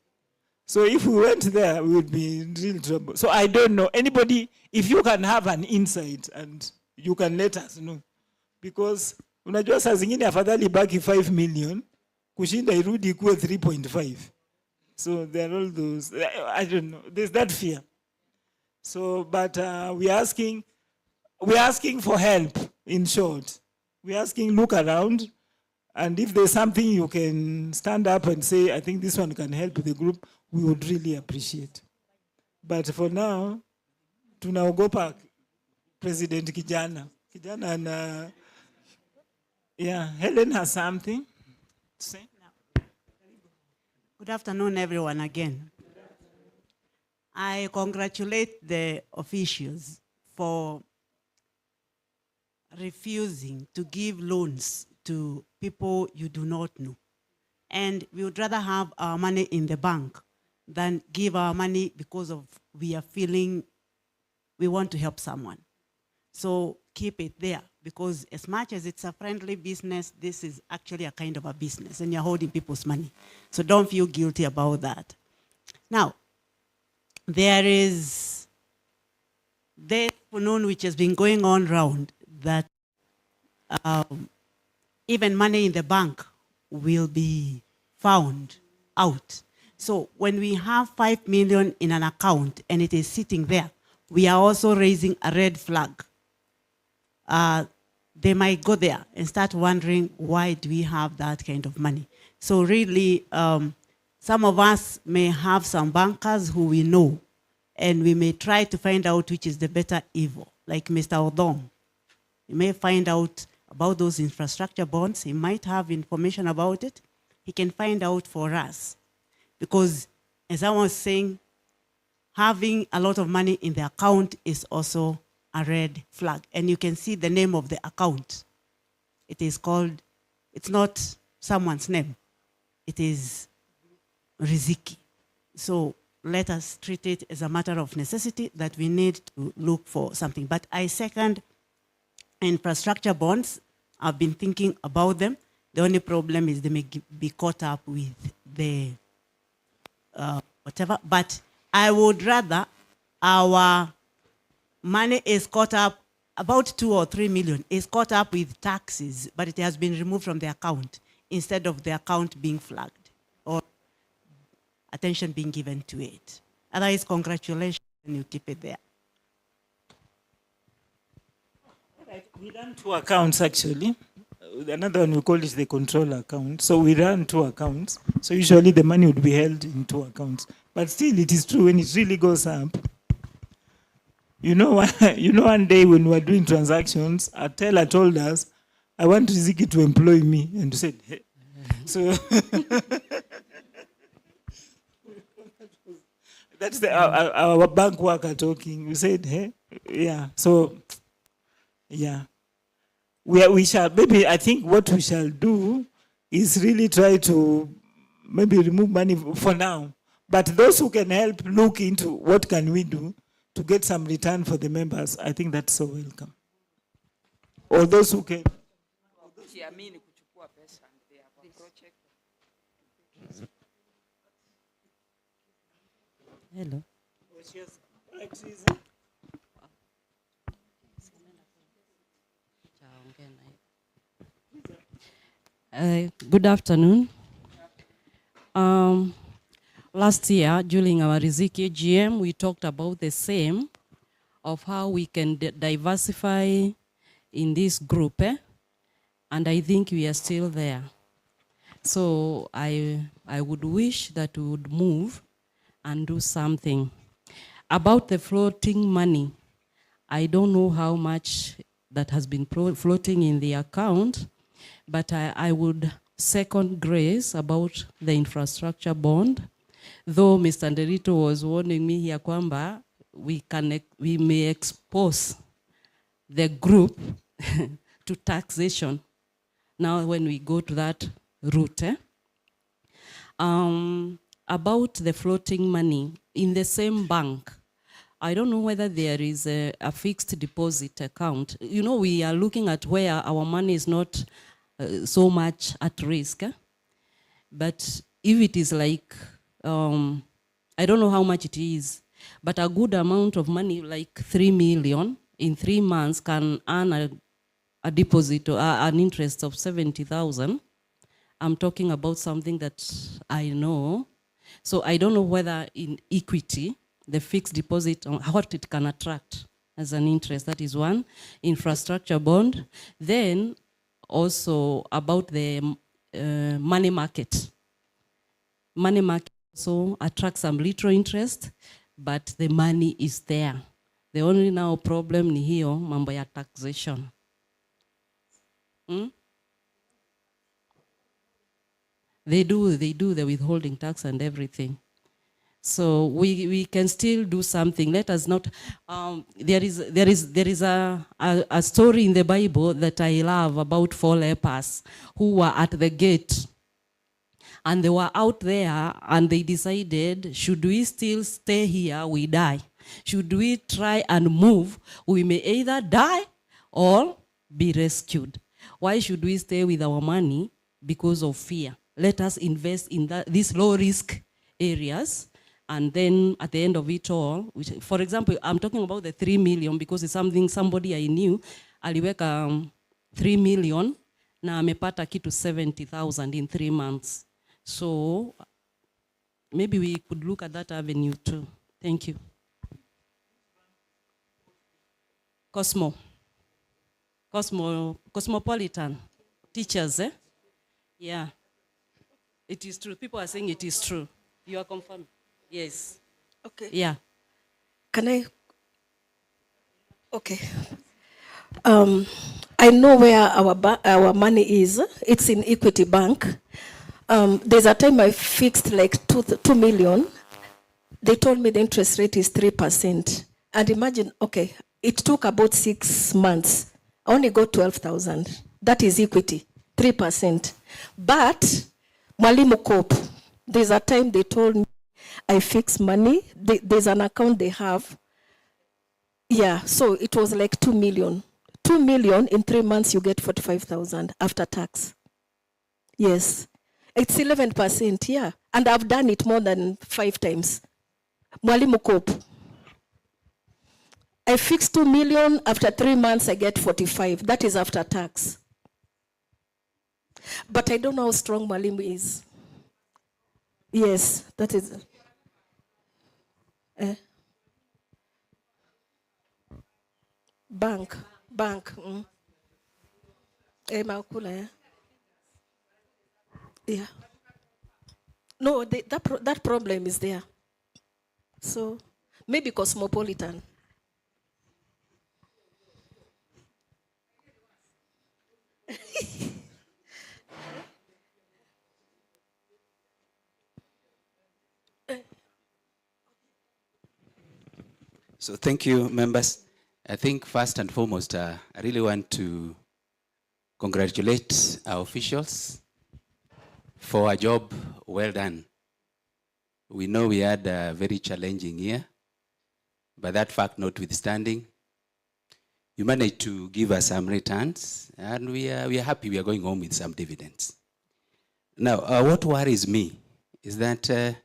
So if we went there, we would be in real trouble. So I don't know. Anybody, if you can have an insight and you can let us know. Because unajua saa zingine afadhali baki 5 million, kushinda irudi ikuwe 3.5. So there are all those, I don't know, there's that fear. So, but we're asking for help, in short. We're asking, look around, and if there's something you can stand up and say, I think this one can help the group, we would really appreciate. But for now, tunaogopa President Kijana. And yeah, Helen has something to say. Good afternoon, everyone, again. I congratulate the officials for refusing to give loans to people you do not know. And we would rather have our money in the bank than give our money because of we are feeling we want to help someone. So keep it there, because as much as it's a friendly business, this is actually a kind of a business and you're holding people's money. So don't feel guilty about that. Now, there is the phenomenon which has been going on round that even money in the bank will be found out. So when we have 5 million in an account and it is sitting there, we are also raising a red flag. They might go there and start wondering, why do we have that kind of money? So really, some of us may have some bankers who we know, and we may try to find out which is the better evil, like Mr. Odom. You may find out about those infrastructure bonds. He might have information about it. He can find out for us Because as I was saying, having a lot of money in the account is also a red flag. And you can see the name of the account. It is called, it's not someone's name. It is Riziki. So let us treat it as a matter of necessity that we need to look for something. But I second infrastructure bonds. I've been thinking about them. The only problem is they may be caught up with the whatever. But I would rather our money is caught up, about 2 or 3 million is caught up with taxes, but it has been removed from the account instead of the account being flagged or attention being given to it. Otherwise, congratulations, and you keep it there. We run 2 accounts actually. Another one we call it the control account. So we run 2 accounts. So usually the money would be held in 2 accounts. But still, it is true when it really goes up. You know, one day when we were doing transactions, a teller told us, "I want Riziki to employ me," and we said, "Hey." So that's our bank worker talking. We said, "Hey, yeah." So yeah, we shall maybe. I think what we shall do is really try to maybe remove money for now. But those who can help look into what can we do to get some return for the members, I think that's so welcome. Or those who can. Hello. Good afternoon. Last year, during our Riziki GM, we talked about the same of how we can diversify in this group, and I think we are still there. So I would wish that we would move and do something. About the floating money, I don't know how much that has been floating in the account, but I would second Grace about the infrastructure bond. Though Mr. Nderito was warning me here kwamba we may expose the group to taxation now when we go to that route. About the floating money in the same bank, I don't know whether there is a fixed deposit account. You know, we are looking at where our money is not so much at risk. But if it is like, I don't know how much it is, but a good amount of money, like 3 million in 3 months, can earn a deposit or an interest of 70,000. I'm talking about something that I know. So I don't know whether in equity, the fixed deposit, what it can attract as an interest. That is one. Infrastructure bond. Then also about the money market. Money market also attracts some little interest, but the money is there. The only now problem ni hiyo mambo ya taxation. They do the withholding tax and everything. So we can still do something. Let us not. There is a story in the Bible that I love about 4 lepers who were at the gate, and they were out there, and they decided, should we still stay here? We die. Should we try and move? We may either die or be rescued. Why should we stay with our money? Because of fear. Let us invest in these low risk areas. And then at the end of it all, which, for example, I'm talking about the 3 million because it's somebody I knew, aliweka 3 million na amepata kitu 70,000 in 3 months. So maybe we could look at that avenue too. Thank you. Cosmopolitan teachers, eh? Yeah. It is true. People are saying it is true. You are confirming? Yes. Okay. Yeah. Can I? Okay. I know where our money is. It's in Equity Bank. There's a time I fixed like 2 million. They told me the interest rate is 3%. And imagine, okay, it took about 6 months. I only got 12,000. That is equity, 3%. But Mwalimu Coop, there's a time they told me I fix money. There's an account they have. Yeah, so it was like 2 million. 2 million in 3 months, you get 45,000 after tax. Yes, it's 11%, yeah. And I've done it more than 5 times. Mwalimu Coop. I fixed 2 million, after 3 months I get 45. That is after tax. But I don't know how strong Mwalimu is. Yes, that is. Bank. Maukula, yeah. Yeah. No, that problem is there. So maybe cosmopolitan. So thank you, members. I think first and foremost, I really want to congratulate our officials for a job well done. We know we had a very challenging year, but that fact notwithstanding, you managed to give us some returns, and we are happy we are going home with some dividends. Now, what worries me is that a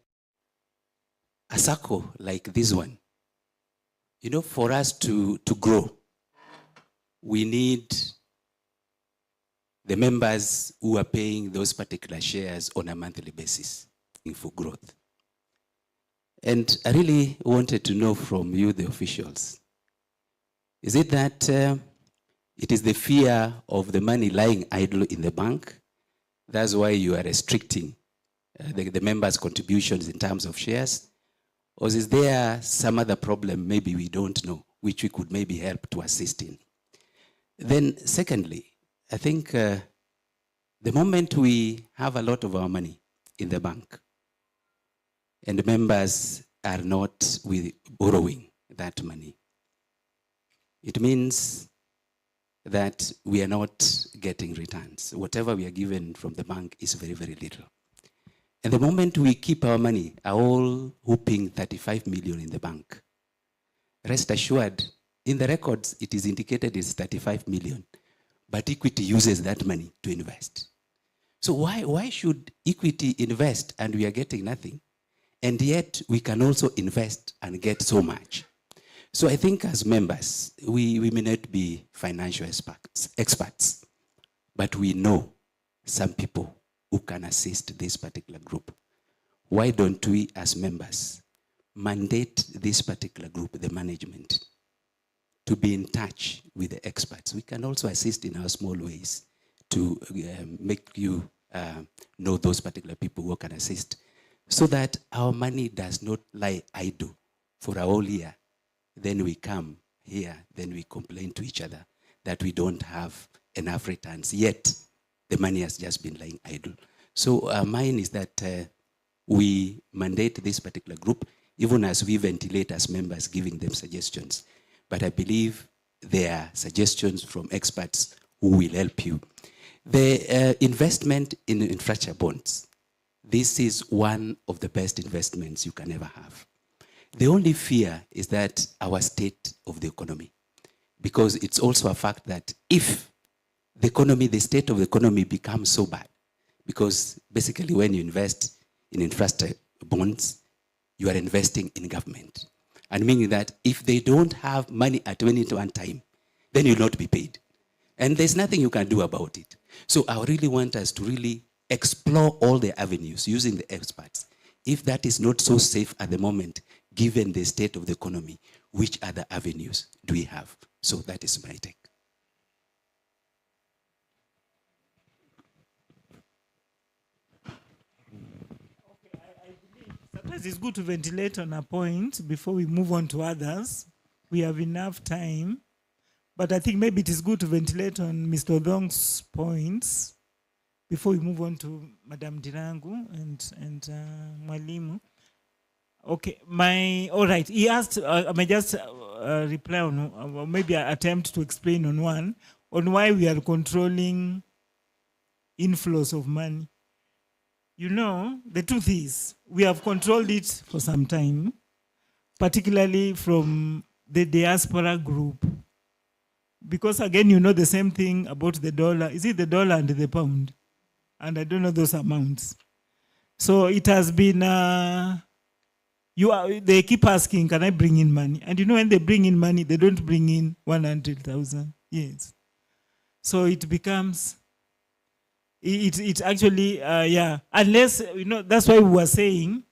circle like this one, you know, for us to grow, we need the members who are paying those particular shares on a monthly basis for growth. And I really wanted to know from you, the officials, is it that it is the fear of the money lying idle in the bank? That's why you are restricting the members' contributions in terms of shares? Or is there some other problem maybe we don't know, which we could maybe help to assist in? Then secondly, I think the moment we have a lot of our money in the bank and the members are not borrowing that money, it means that we are not getting returns. Whatever we are given from the bank is very, very little. And the moment we keep our money, are all hooping 35 million in the bank, rest assured, in the records, it is indicated it's 35 million, but equity uses that money to invest. So why should equity invest and we are getting nothing? And yet we can also invest and get so much. So I think as members, we may not be financial experts, but we know some people who can assist this particular group. Why don't we, as members, mandate this particular group, the management, to be in touch with the experts? We can also assist in our small ways to make you know those particular people who can assist, so that our money does not lie idle for a whole year. Then we come here, then we complain to each other that we don't have enough returns, yet the money has just been lying idle. So mine is that we mandate this particular group, even as we ventilate as members, giving them suggestions. But I believe there are suggestions from experts who will help you. The investment in infrastructure bonds, this is one of the best investments you can ever have. The only fear is that our state of the economy, because it's also a fact that if the economy, the state of the economy becomes so bad, because basically when you invest in infrastructure bonds, you are investing in government. And meaning that if they don't have money at any one time, then you'll not be paid. And there's nothing you can do about it. So I really want us to really explore all the avenues using the experts. If that is not so safe at the moment, given the state of the economy, which other avenues do we have? So that is my take. Sometimes it's good to ventilate on a point before we move on to others. We have enough time. But I think maybe it is good to ventilate on Mr. Odong's points, before we move on to Madam Dirangu and Mwalimu. Okay, all right. He asked, I may just reply on, or maybe attempt to explain on one, on why we are controlling inflows of money. You know, the truth is, we have controlled it for some time, particularly from the diaspora group. Because again, you know the same thing about the dollar. Is it the dollar and the pound? And I don't know those amounts. So it has been, they keep asking, can I bring in money? And you know, when they bring in money, they don't bring in 100,000. Yes. So it becomes, it actually, yeah, unless, you know, that's why we were saying,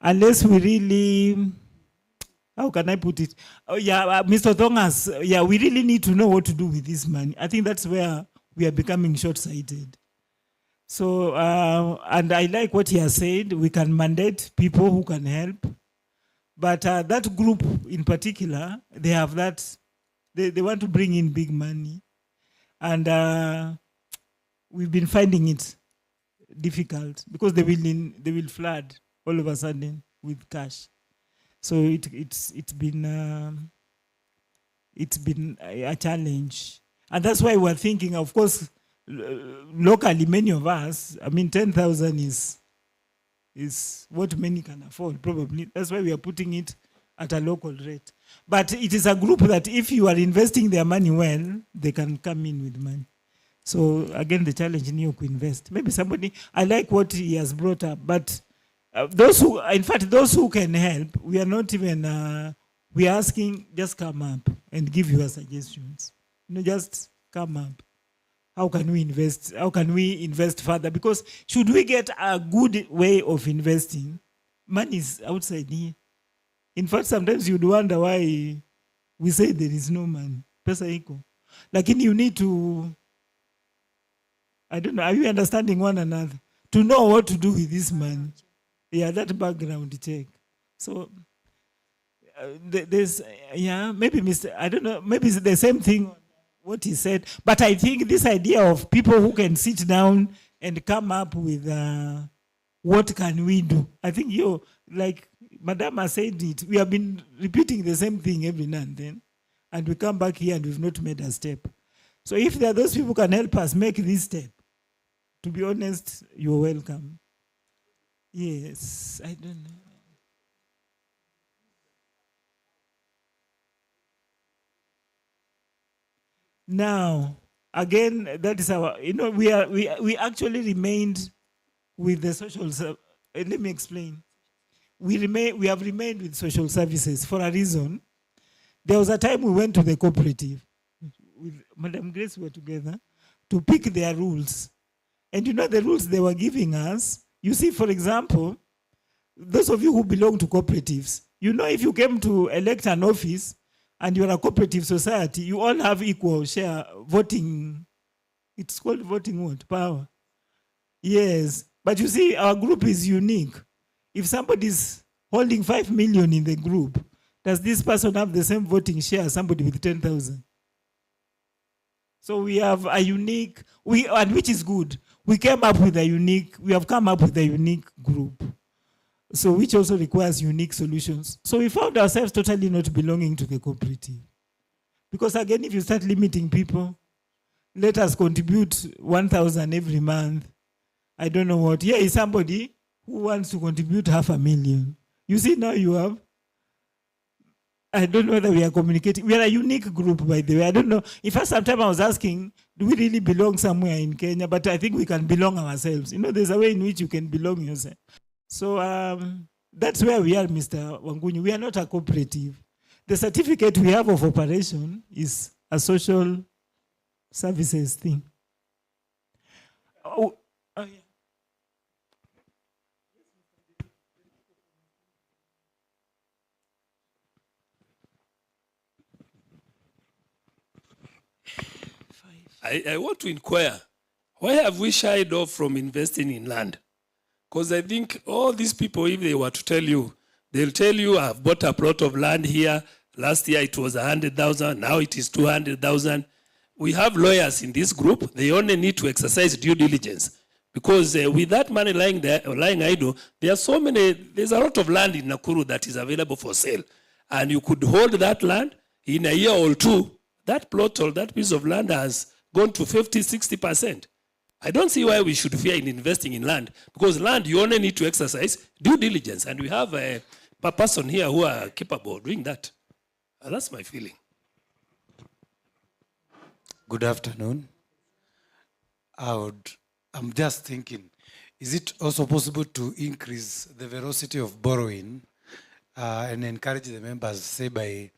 unless we really, how can I put it? Oh, yeah, Mr. Thongas, yeah, we really need to know what to do with this money. I think that's where we are becoming short-sighted. So, and I like what he has said, we can mandate people who can help. But that group in particular, they have that, they want to bring in big money. And we've been finding it difficult because they will flood all of a sudden with cash. So it's been a challenge. And that's why we're thinking, of course, locally, many of us, I mean, 10,000 is what many can afford, probably. That's why we are putting it at a local rate. But it is a group that if you are investing their money well, they can come in with money. So again, the challenge in you to invest. Maybe somebody, I like what he has brought up, but those who, in fact, those who can help, we are not even, we are asking, just come up and give your suggestions. You know, just come up. How can we invest? How can we invest further? Because should we get a good way of investing, money is outside here. In fact, sometimes you'd wonder why we say there is no money. Pesa iko. Lakini you need to, I don't know, are you understanding one another? To know what to do with this money. Yeah, that background check. So there's, yeah, maybe Mr. I don't know, maybe it's the same thing what he said, but I think this idea of people who can sit down and come up with what can we do. I think like Madam has said it, we have been repeating the same thing every now and we come back here and we've not made a step. So if there are those people who can help us make this step, to be honest, you're welcome. Yes, I don't know. Now, again, that is our, you know, we actually remained with the social, let me explain. We have remained with social services for a reason. There was a time we went to the cooperative, with Madam Grace, we were together, to pick their rules. And you know the rules they were giving us? You see, for example, those of you who belong to cooperatives, you know, if you came to elect an office, and you're a cooperative society, you all have equal share voting. It's called voting what? Power. Yes. But you see, our group is unique. If somebody's holding 5 million in the group, does this person have the same voting share as somebody with 10,000? So we have a unique, and which is good. We have come up with a unique group. So which also requires unique solutions. So we found ourselves totally not belonging to the cooperative. Because again, if you start limiting people, let us contribute 1,000 every month. I don't know what. Here is somebody who wants to contribute 500,000. You see now you have, I don't know whether we are communicating. We are a unique group, by the way. I don't know. In fact, sometimes I was asking, do we really belong somewhere in Kenya? But I think we can belong ourselves. You know, there's a way in which you can belong yourself. So that's where we are, Mr. Wangunyi. We are not a cooperative. The certificate we have of operation is a social services thing. Oh, yeah. I want to inquire, why have we shied off from investing in land? Because I think all these people, if they were to tell you, they'll tell you, I've bought a plot of land here. Last year it was 100,000. Now it is 200,000. we have lawyers in this group. They only need to exercise due diligence. Because with that money lying there, or lying idle, there's a lot of land in Nakuru that is available for sale. And you could hold that land in a year or two. That plot or that piece of land has gone to 50, 60%. I don't see why we should fear in investing in land. Because land, you only need to exercise due diligence. And we have a person here who are capable of doing that. That's my feeling. Good afternoon. I'm just thinking, is it also possible to increase the velocity of borrowing and encourage the members, say, by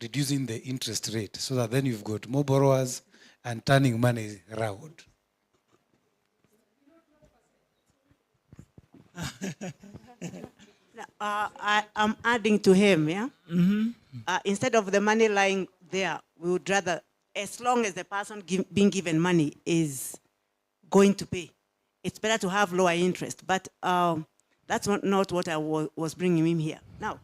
reducing the interest rate, so that then you've got more borrowers and turning money around? I'm adding to him, yeah? Instead of the money lying there, we would rather, as long as the person being given money is going to pay, it's better to have lower interest. But that's not what I was bringing him here. Now,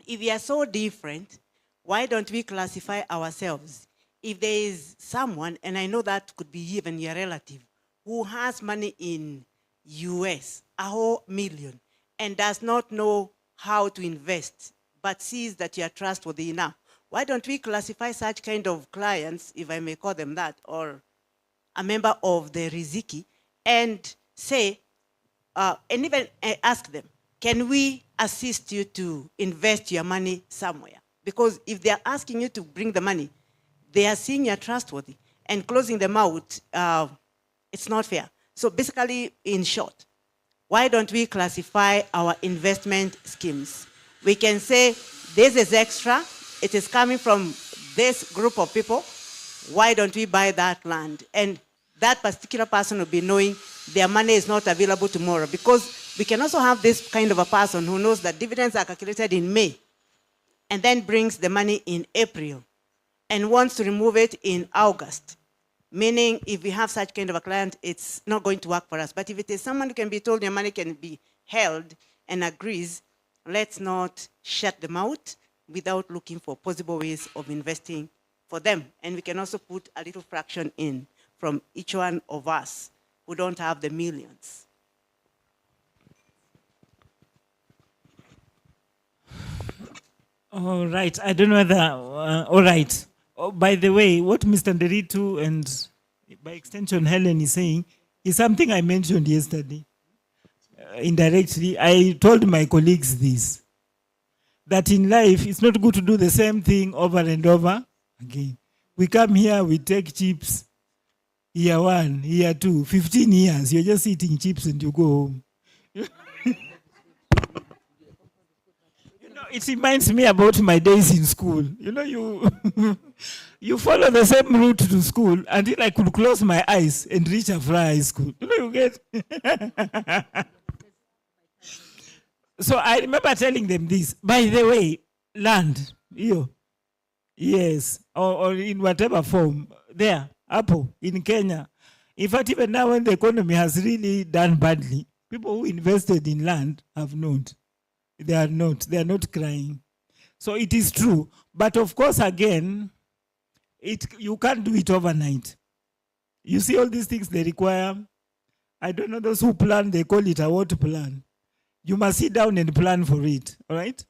if we are so different, why don't we classify ourselves? If there is someone, and I know that could be even your relative, who has money in US, a whole million, and does not know how to invest, but sees that you are trustworthy enough, why don't we classify such kind of clients, if I may call them that, or a member of the Riziki, and say, and even ask them, can we assist you to invest your money somewhere? Because if they are asking you to bring the money, they are seeing you're trustworthy, and closing them out, it's not fair. So basically, in short, why don't we classify our investment schemes? We can say, this is extra, it is coming from this group of people, why don't we buy that land? And that particular person will be knowing their money is not available tomorrow. Because we can also have this kind of a person who knows that dividends are calculated in May and then brings the money in April and wants to remove it in August. Meaning, if we have such kind of a client, it's not going to work for us. But if it is someone who can be told your money can be held and agrees, let's not shut them out without looking for possible ways of investing for them. And we can also put a little fraction in from each one of us who don't have the millions. All right. I don't know whether, all right. Oh, by the way, what Mr. Nderitu and by extension Helen is saying is something I mentioned yesterday. Indirectly, I told my colleagues this, that in life, it's not good to do the same thing over and over again. We come here, we take chips, year 1, year 2, 15 years, you're just eating chips and you go home. It reminds me about my days in school. You know, you follow the same route to school until I could close my eyes and reach a high school. You know, you get. So I remember telling them this. By the way, land, yes, or in whatever form, there, Apple, in Kenya. In fact, even now when the economy has really done badly, people who invested in land have not. They are not crying. So it is true. But of course, again, you can't do it overnight. You see all these things they require. I don't know those who plan, they call it a what plan. You must sit down and plan for it, all right?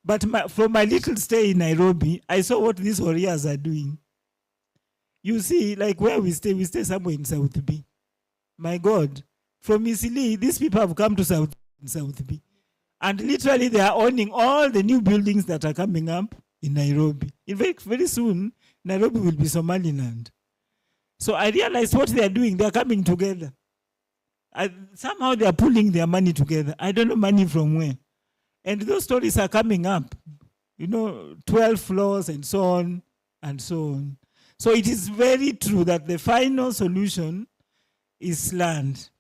But from my little stay in Nairobi, I saw what these warriors are doing. You see, like where we stay somewhere in South B. My God, from Isili, these people have come to South B. And literally they are owning all the new buildings that are coming up in Nairobi. In fact, very soon, Nairobi will be Somaliland. So I realized what they are doing, they are coming together. Somehow they are pulling their money together. I don't know money from where. And those stories are coming up. 12 floors and so on and so on. So it is very true that the final solution is land.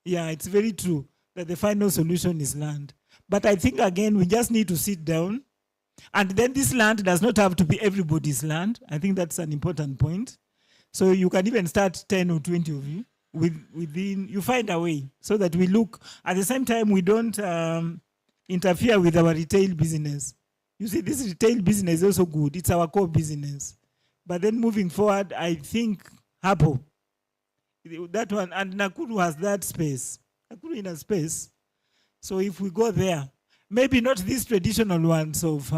Yeah, it's very true that the final solution is land. But I think, again, we just need to sit down. And then this land does not have to be everybody's land. I think that's an important point. So you can even start 10 or 20 of you. Within, you find a way so that we look. At the same time, we don't interfere with our retail business. You see, this retail business is also good. It's our core business. But then moving forward, I think hapo, that one, and Nakuru has that space. Nakuru in a space. So if we go there, maybe not these traditional ones of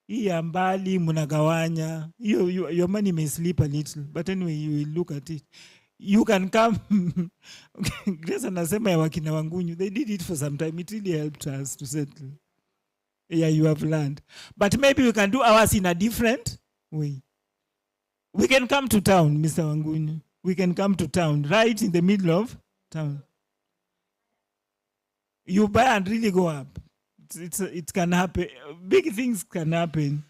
hii ya mbali munagawanya, your money may slip a little, but anyway you will look at it. You can come. Grace anasema ya wakina Wangunyu, they did it for some time. It really helped us to settle. Yeah, you have learned. But maybe we can do ours in a different way. We can come to town, Mr. Wangunyu. We can come to town, right in the middle of town. You buy and really go up. It can happen. Big things can happen.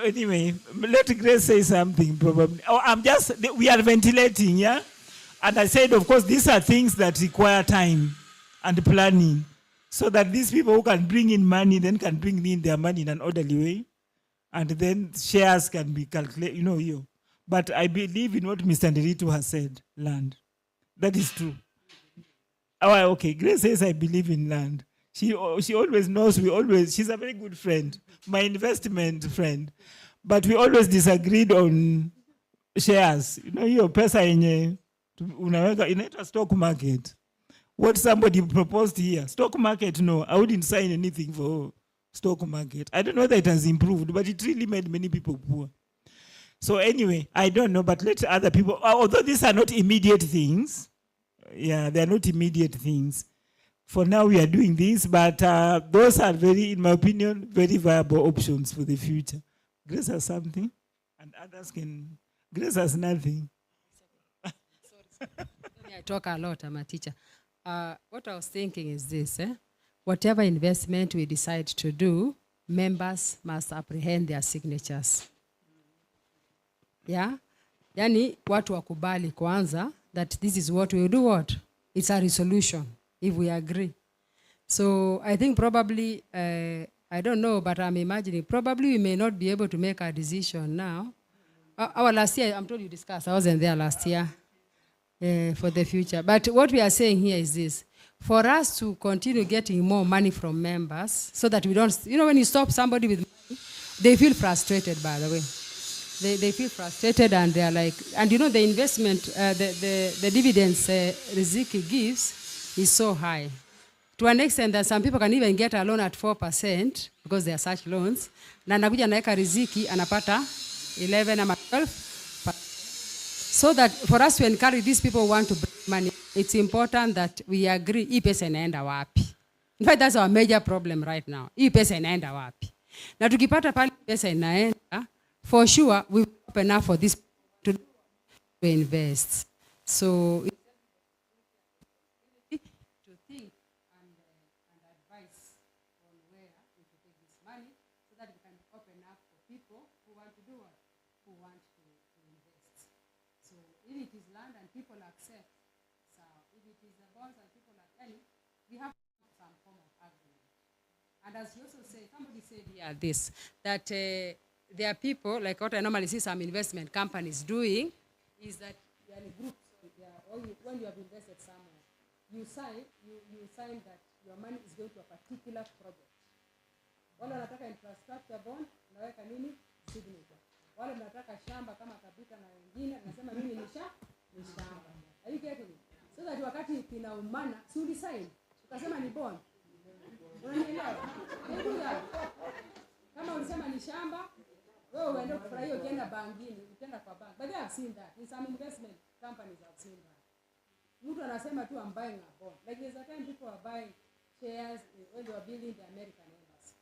Anyway, let Grace say something probably. Oh, we are ventilating, yeah? And I said, of course, these are things that require time and planning so that these people who can bring in money then can bring in their money in an orderly way. And then shares can be calculated, But I believe in what Mr. Nderitu has said, land. That is true. Oh, okay, Grace says I believe in land. She always knows, she's a very good friend, my investment friend. But we always disagreed on shares. Hiyo pesa yenye unaweka inaitwa stock market. What somebody proposed here, stock market, no, I wouldn't sign anything for stock market. I don't know whether it has improved, but it really made many people poor. So anyway, I don't know, but let other people, although these are not immediate things, yeah, they're not immediate things. For now, we are doing this, but those are very, in my opinion, very viable options for the future. Grace has something, and others can. Grace has nothing. I talk a lot, I'm a teacher. What I was thinking is this, whatever investment we decide to do, members must apprehend their signatures. Yeah? Yani, watu wakubali kwanza, that this is what we will do what? It's a resolution, if we agree. So I think probably, I don't know, but I'm imagining, probably we may not be able to make a decision now. Our last year, I'm told you discussed, I wasn't there last year, for the future. But what we are saying here is this, for us to continue getting more money from members, so that we don't, when you stop somebody with money, they feel frustrated, by the way. They feel frustrated and they're like, and the investment, the dividends Riziki gives is so high. To an extent that some people can even get a loan at 4% because there are such loans. Na nakuja naeka Riziki anapata 11 or 12%. So that for us to encourage these people who want to bring money, it's important that we agree, hii pesa inaenda wapi. In fact, that's our major problem right now. Hii pesa inaenda wapi. Na tukipata pale pesa inaenda, for sure, we will open up for this to invest. So, to think and advise on where we should take this money so that we can open up for people who want to do what? Who want to invest. So, if it is land and people accept, so if it is the bonds and people accept, we have some form of agreement. And as you also say, somebody said here this, that there are people, like what I normally see some investment companies doing, is that they are in groups, or when you have invested somewhere, you sign that your money is going to a particular project. Wale wanataka infrastructure bond, unaweka nini? Signature. Wale wanataka shamba kama Kabita na wengine, nasema mimi ni shamba. Are you getting it? So that wakati kinaumana, si ulisign, ukasema ni bond. Unanielewa? Kama ulisema ni shamba, wewe uende kufurahia ukienda bankini, ukienda kwa bank. But they have seen that. In some investment companies have seen that. Mtu anasema tu I'm buying a bond. Like there's a time people are buying shares when they are building the American embassy.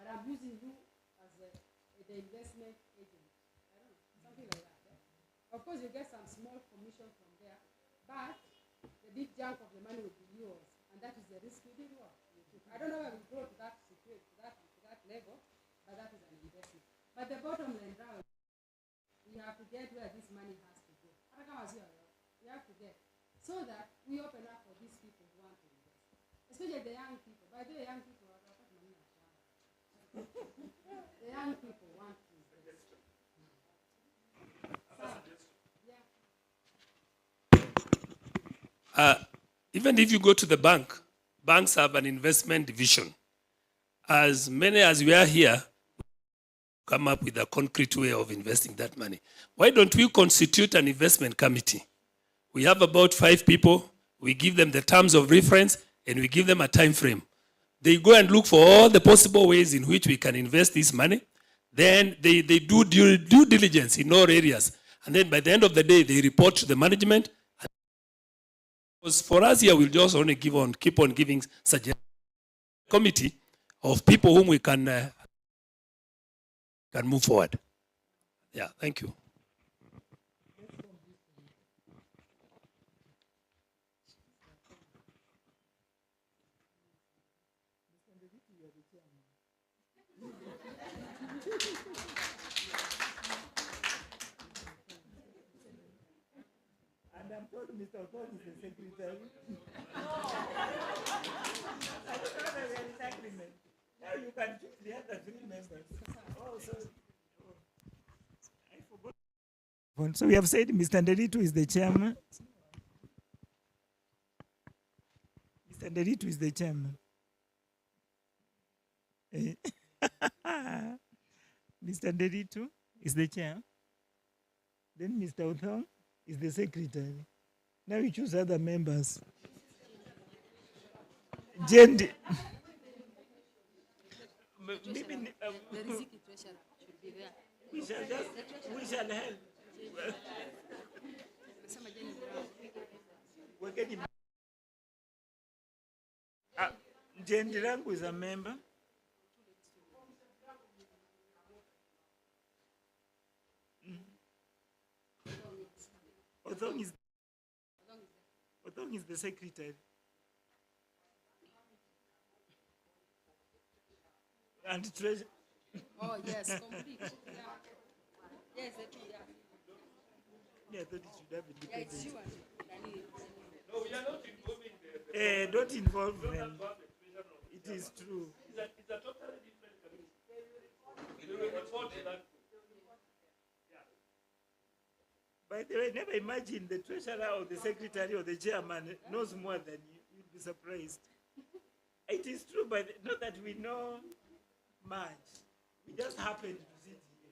But I'm using you as the investment agent. I don't know, something like that. Yeah? Of course, you get some small commission from there, but the big chunk of the money will be yours. And that is the risk we did what we took. I don't know where we go to that situation, to that level, but that is an investment. But the bottom line now, we have to get where this money has to go. We have to get so that we open up for these people who want to invest, especially the young people. By the way, young people are the young people want to invest. Even if you go to the bank, banks have an investment division. As many as we are here, come up with a concrete way of investing that money. Why don't we constitute an investment committee? We have about 5 people. We give them the terms of reference and we give them a time frame. They go and look for all the possible ways in which we can invest this money. Then they do due diligence in all areas. And then by the end of the day, they report to the management. Because for us here, we'll just only keep on giving suggestions. Committee of people whom we can move forward. Yeah, thank you. And I'm told Mr. Othon is the secretary. I don't know whether we are in agreement. Now you can choose the other 3 members. Oh, so I forgot. So we have said Mr. Nderitu is the chairman. Mr. Nderitu is the chairman. Mr. Nderitu is the chair. Then Mr. Othon is the secretary. Now we choose other members. Jendi. Maybe, The Riziki treasurer should be there. we shall help. Wekeni. Jendi Rangu is a member. Othong is the secretary. And treasurer. Oh, yes, complete. Yeah. Yes, Yeah, I thought it should have been yeah, it's independent. you. No, we are not involving them. Don't involve them. It is true. It's a totally different committee. We will report to that. By the way, never imagine the treasurer or the secretary or the chairman knows more than you. You'll be surprised. It is true, but not that we know much. We just happen to sit here.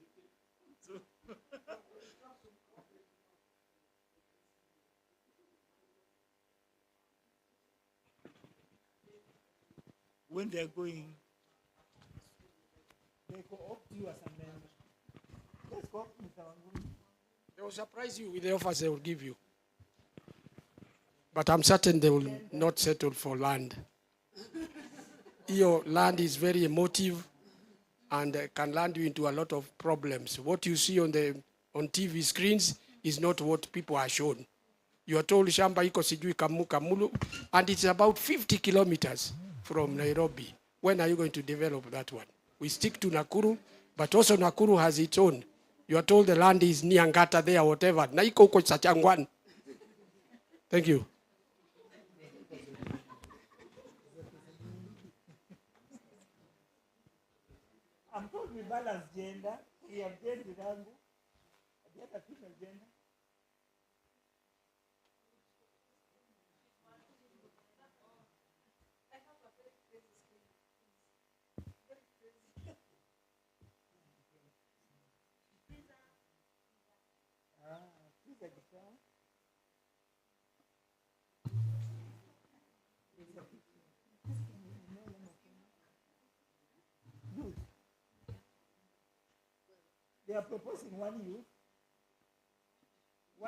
So when they're going, they co-opt you as a member. Let's co-opt Mr. Wangui. They will surprise you with the offers they will give you. But I'm certain they will not settle for land. Your land is very emotive and can land you into a lot of problems. What you see on TV screens is not what people are shown. You are told shamba iko sijui Kamulu, and it's about 50 kilometers from Nairobi. When are you going to develop that one? We stick to Nakuru, but also Nakuru has its own. You are told the land is near Ngata there, whatever. Na iko huko Chachangwan. Thank you. I'm told we balance gender. We have gender rangu. The other female gender. They are proposing one youth, a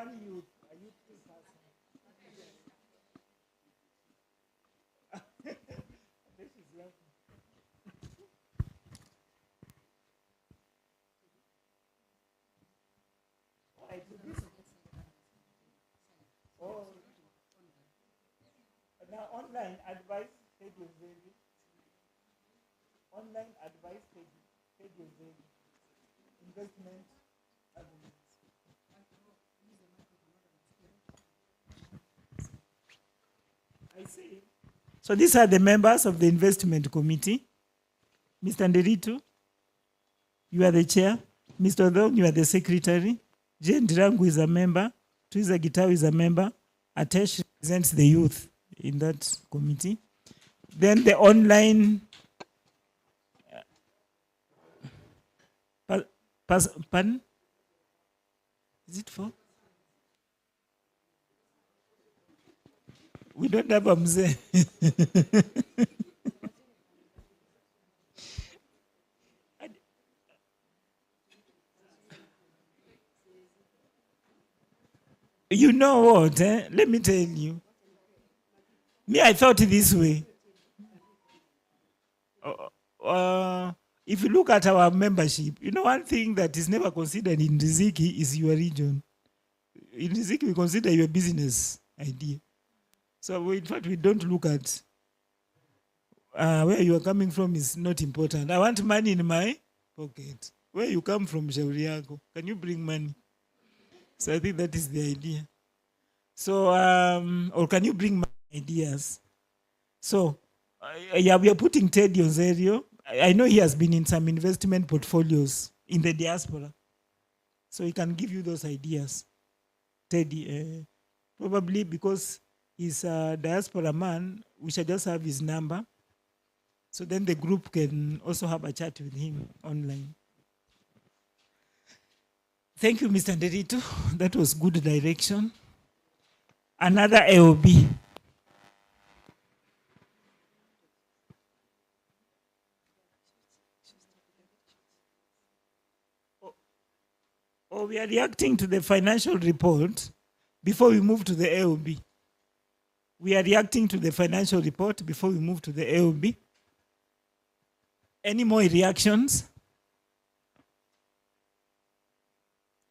youthful person. This is laughing. All right, so this. Oh. Now, online advice, online advice, investment. I see. So these are the members of the investment committee. Mr. Nderitu, you are the chair. Mr. Odong, you are the secretary. Jane Dirangu is a member. Teresa Gitau is a member. Atesh represents the youth in that committee. Then the online pardon? Is it for? We don't have a mzee. You know what? Let me tell you. Me, I thought this way. If you look at our membership, you know, one thing that is never considered in Riziki is your region. In Riziki, we consider your business idea. So, in fact, we don't look at where you are coming from is not important. I want money in my pocket. Where you come from, shauri yako. Can you bring money? So I think that is the idea. So, or can you bring my ideas? So, yeah, we are putting Teddy Onzerio. I know he has been in some investment portfolios in the diaspora. So he can give you those ideas. Teddy, probably because he's a diaspora man, we should just have his number. So then the group can also have a chat with him online. Thank you, Mr. Nderitu. That was good direction. Another AOB. We are reacting to the financial report before we move to the AOB. We are reacting to the financial report before we move to the AOB. Any more reactions?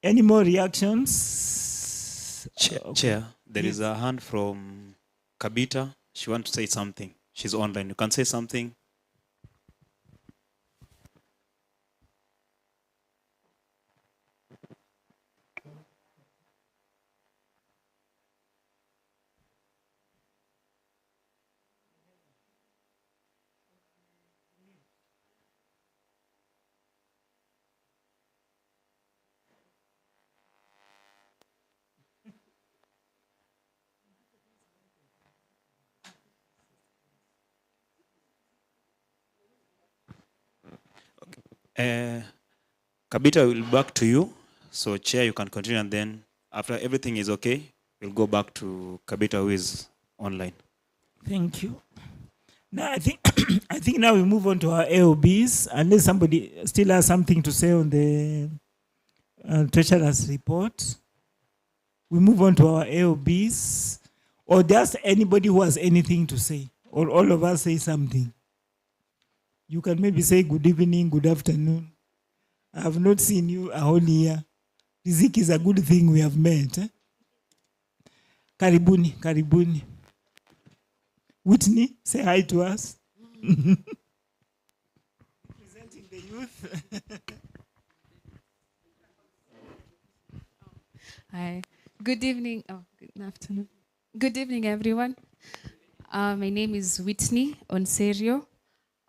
Any more reactions? Chair, there is a hand from Kabita. She wants to say something. She's online. You can say something. Kabita, we'll back to you. So, Chair, you can continue, and then after everything is okay, we'll go back to Kabita, who is online. Thank you. Now, I think I think now we move on to our AOBs, unless somebody still has something to say on the treasurer's report. We move on to our AOBs, or just anybody who has anything to say, or all of us say something. You can maybe say good evening, good afternoon. I have not seen you a whole year. Riziki is a good thing we have met. Karibuni, karibuni. Whitney, say hi to us. Representing the youth. Hi. Good evening. Oh, good afternoon. Good evening, everyone. My name is Whitney Onserio,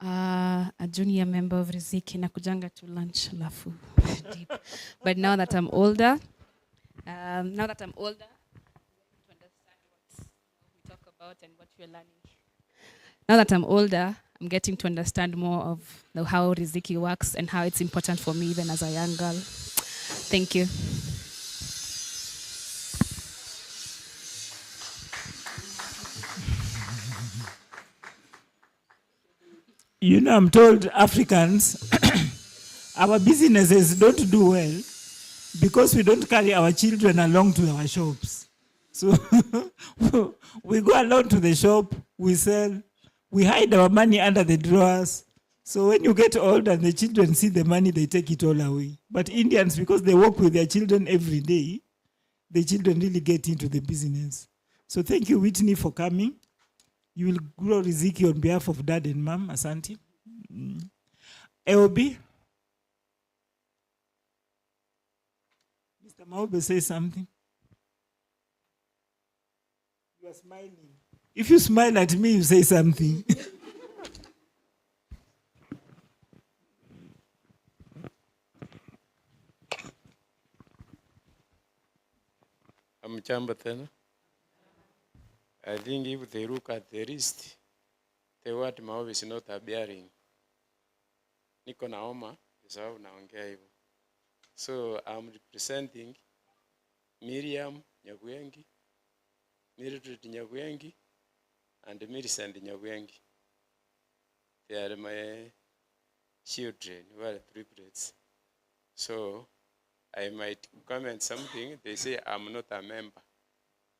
a junior member of Riziki. Nakujanga to lunch, lafu deep. But now that I'm older, to understand what we talk about and what we're learning. Now that I'm older, I'm getting to understand more of how Riziki works and how it's important for me even as a young girl. Thank you. You know, I'm told Africans, our businesses don't do well because we don't carry our children along to our shops. So we go along to the shop, we sell, we hide our money under the drawers. So when you get old and the children see the money, they take it all away. But Indians, because they work with their children every day, the children really get into the business. So thank you, Whitney, for coming. You will grow Riziki on behalf of dad and mom. Asante. AOB. Mr. Maobe, say something. You are smiling. If you smile at me, you say something. Amchamba tena. I think if they look at the list, the word Maobi is not appearing. Niko na homa, sababu naongea hivyo. So I'm representing Miriam Nyaguengi, Mildred Nyaguengi, and Millicent Nyaguengi. They are my children who are triplets. So I might comment something, they say I'm not a member.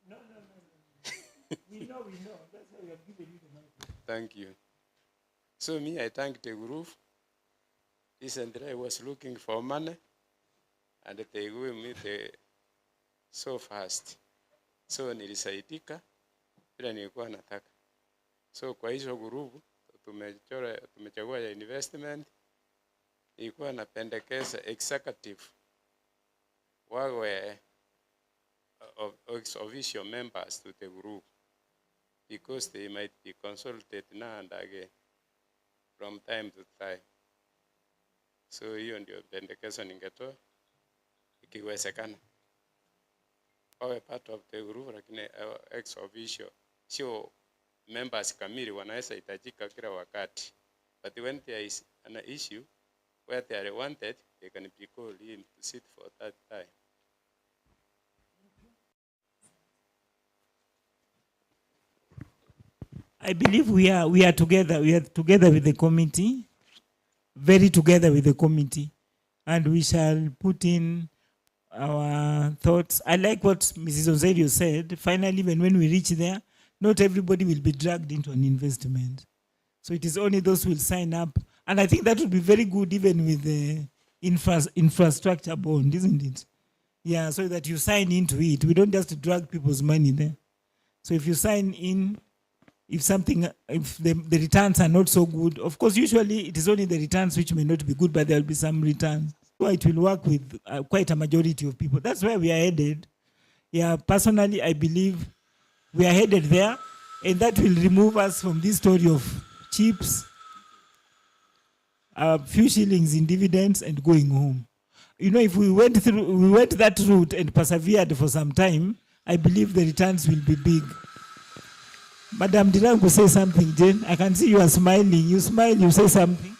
No. We know. That's why we have given you the mic. Thank you. So me, I thank the group. Recently I was looking for money, and they gave me so fast. So nilisaidika bila nilikuwa nataka. So kwa hizo group tumechagua ya investment, ilikuwa napendekeza executive wawe official members to the group, because they might be consulted now and again from time to time. So hiyo ndio pendekezo ningetoa, ikiwezekana wawe part of the group, lakini ex officio, sio members kamili, wanaweza hitajika kila wakati, but when there is an issue where they are wanted, they can be called in to sit for that time. I believe we are together. We are together with the committee, very together with the committee, and we shall put in our thoughts. I like what Mrs. Ozerio said. Finally, when we reach there, not everybody will be dragged into an investment. So it is only those who will sign up. And I think that would be very good even with the infrastructure bond, isn't it? Yeah, so that you sign into it. We don't just drag people's money there. So if you sign in, if the returns are not so good, of course, usually it is only the returns which may not be good, but there will be some returns. So it will work with quite a majority of people. That's where we are headed. Yeah, personally, I believe we are headed there, and that will remove us from this story of chips, a few shillings in dividends, and going home. You know, if we went that route and persevered for some time, I believe the returns will be big. Madam Dirango, say something, Jane. I can see you are smiling. You smile, you say something.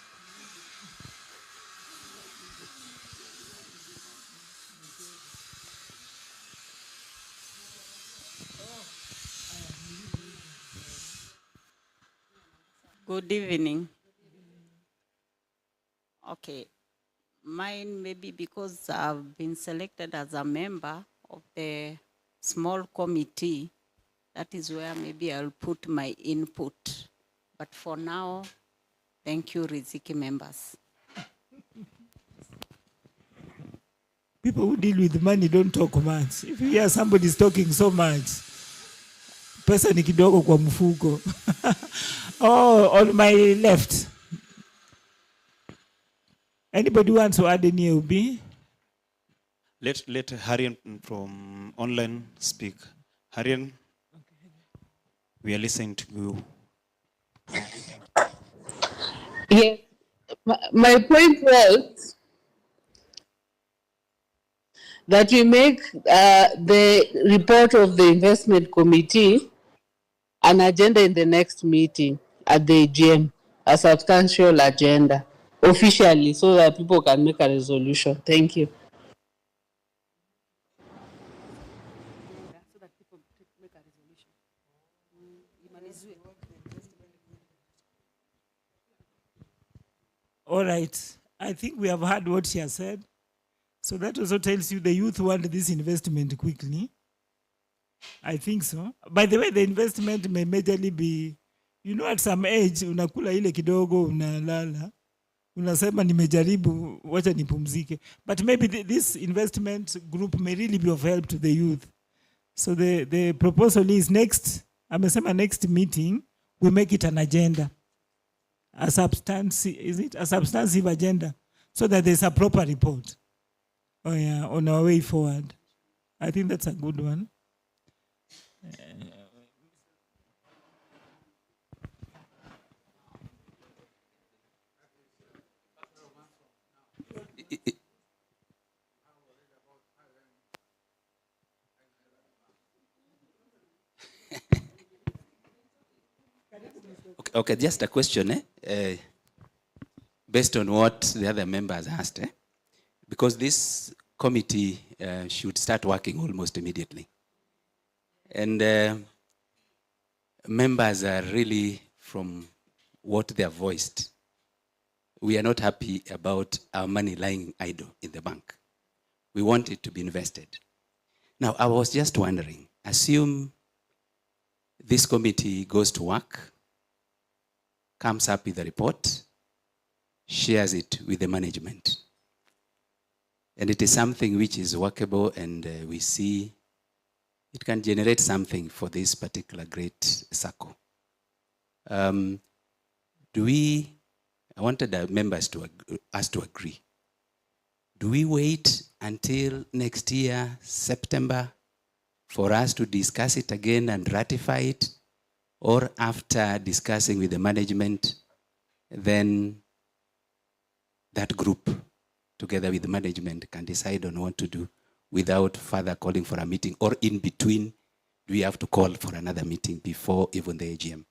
Good evening. Okay. Mine maybe because I've been selected as a member of the small committee, that is where maybe I'll put my input. But for now, thank you, Riziki members. People who deal with money don't talk much. If you hear somebody is talking so much, pesa ni kidogo kwa mfuko. Oh, on my left. Anybody wants to add any AOB? Let Harian from online speak. Harian, we are listening to you. Yes, my point was that we make the report of the investment committee an agenda in the next meeting at the AGM, a substantial agenda, officially, so that people can make a resolution. Thank you. All right. I think we have heard what she has said. So that also tells you the youth want this investment quickly. I think so. By the way, the investment may majorly be, you know, at some age, unakula ile kidogo, unalala. Unasema nimejaribu, wacha nipumzike. But maybe this investment group may really be of help to the youth. So the proposal is next, amesema next meeting, we make it an agenda, a substantive agenda, so that there's a proper report on our way forward. I think that's a good one. Okay, just a question, based on what the other members asked, because this committee should start working almost immediately. And members are really, from what they have voiced, we are not happy about our money lying idle in the bank. We want it to be invested. Now, I was just wondering, assume this committee goes to work, comes up with a report, shares it with the management. And it is something which is workable, and we see it can generate something for this particular great circle. I wanted the members us to agree. Do we wait until next year, September, for us to discuss it again and ratify it? Or after discussing with the management, then that group, together with the management, can decide on what to do without further calling for a meeting? Or in between, do we have to call for another meeting before even the AGM?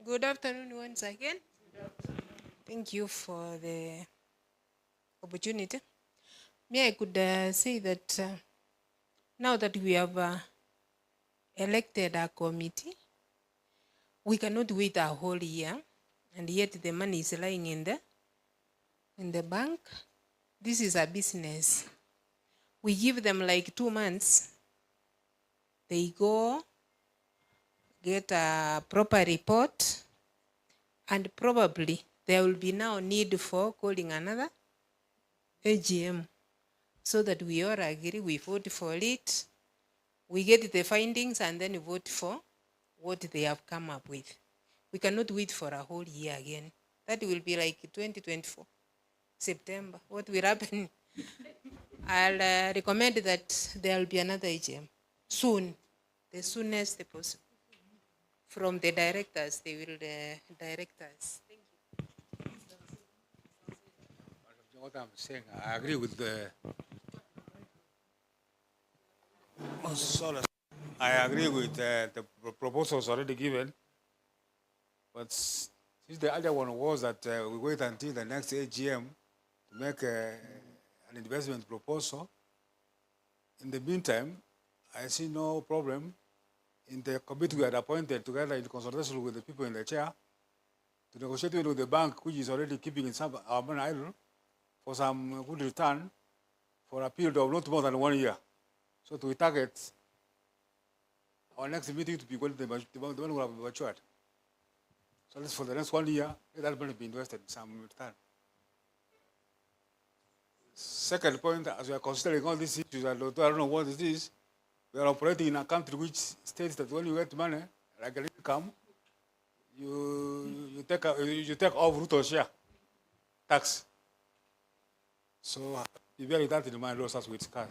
Good afternoon once again. Thank you for the opportunity. May I could say that now that we have elected a committee, we cannot wait a whole year, and yet the money is lying in the bank. This is a business. We give them like 2 months. They go get a proper report, and probably there will be now need for calling another AGM so that we all agree, we vote for it, we get the findings, and then vote for what they have come up with. We cannot wait for a whole year again. That will be like 2024, September. What will happen? I'll recommend that there will be another AGM soon, the soonest possible. From the directors, they will direct us. Thank you. What I'm saying, I agree with the. Oh, sorry. I agree with the proposals already given, but since the other one was that we wait until the next AGM to make an investment proposal. In the meantime, I see no problem. In the committee we had appointed together in consultation with the people in the chair to negotiate with the bank, which is already keeping in some our money idle, for some good return for a period of not more than 1 year. So we target our next meeting to be when the money will have matured. So let's for the next 1 year, let that money be invested in some return. Second point, as we are considering all these issues, I don't know what it is. We are operating in a country which states that when you get money, like an income, you take off root or share tax. So be very that in mind also as we discuss.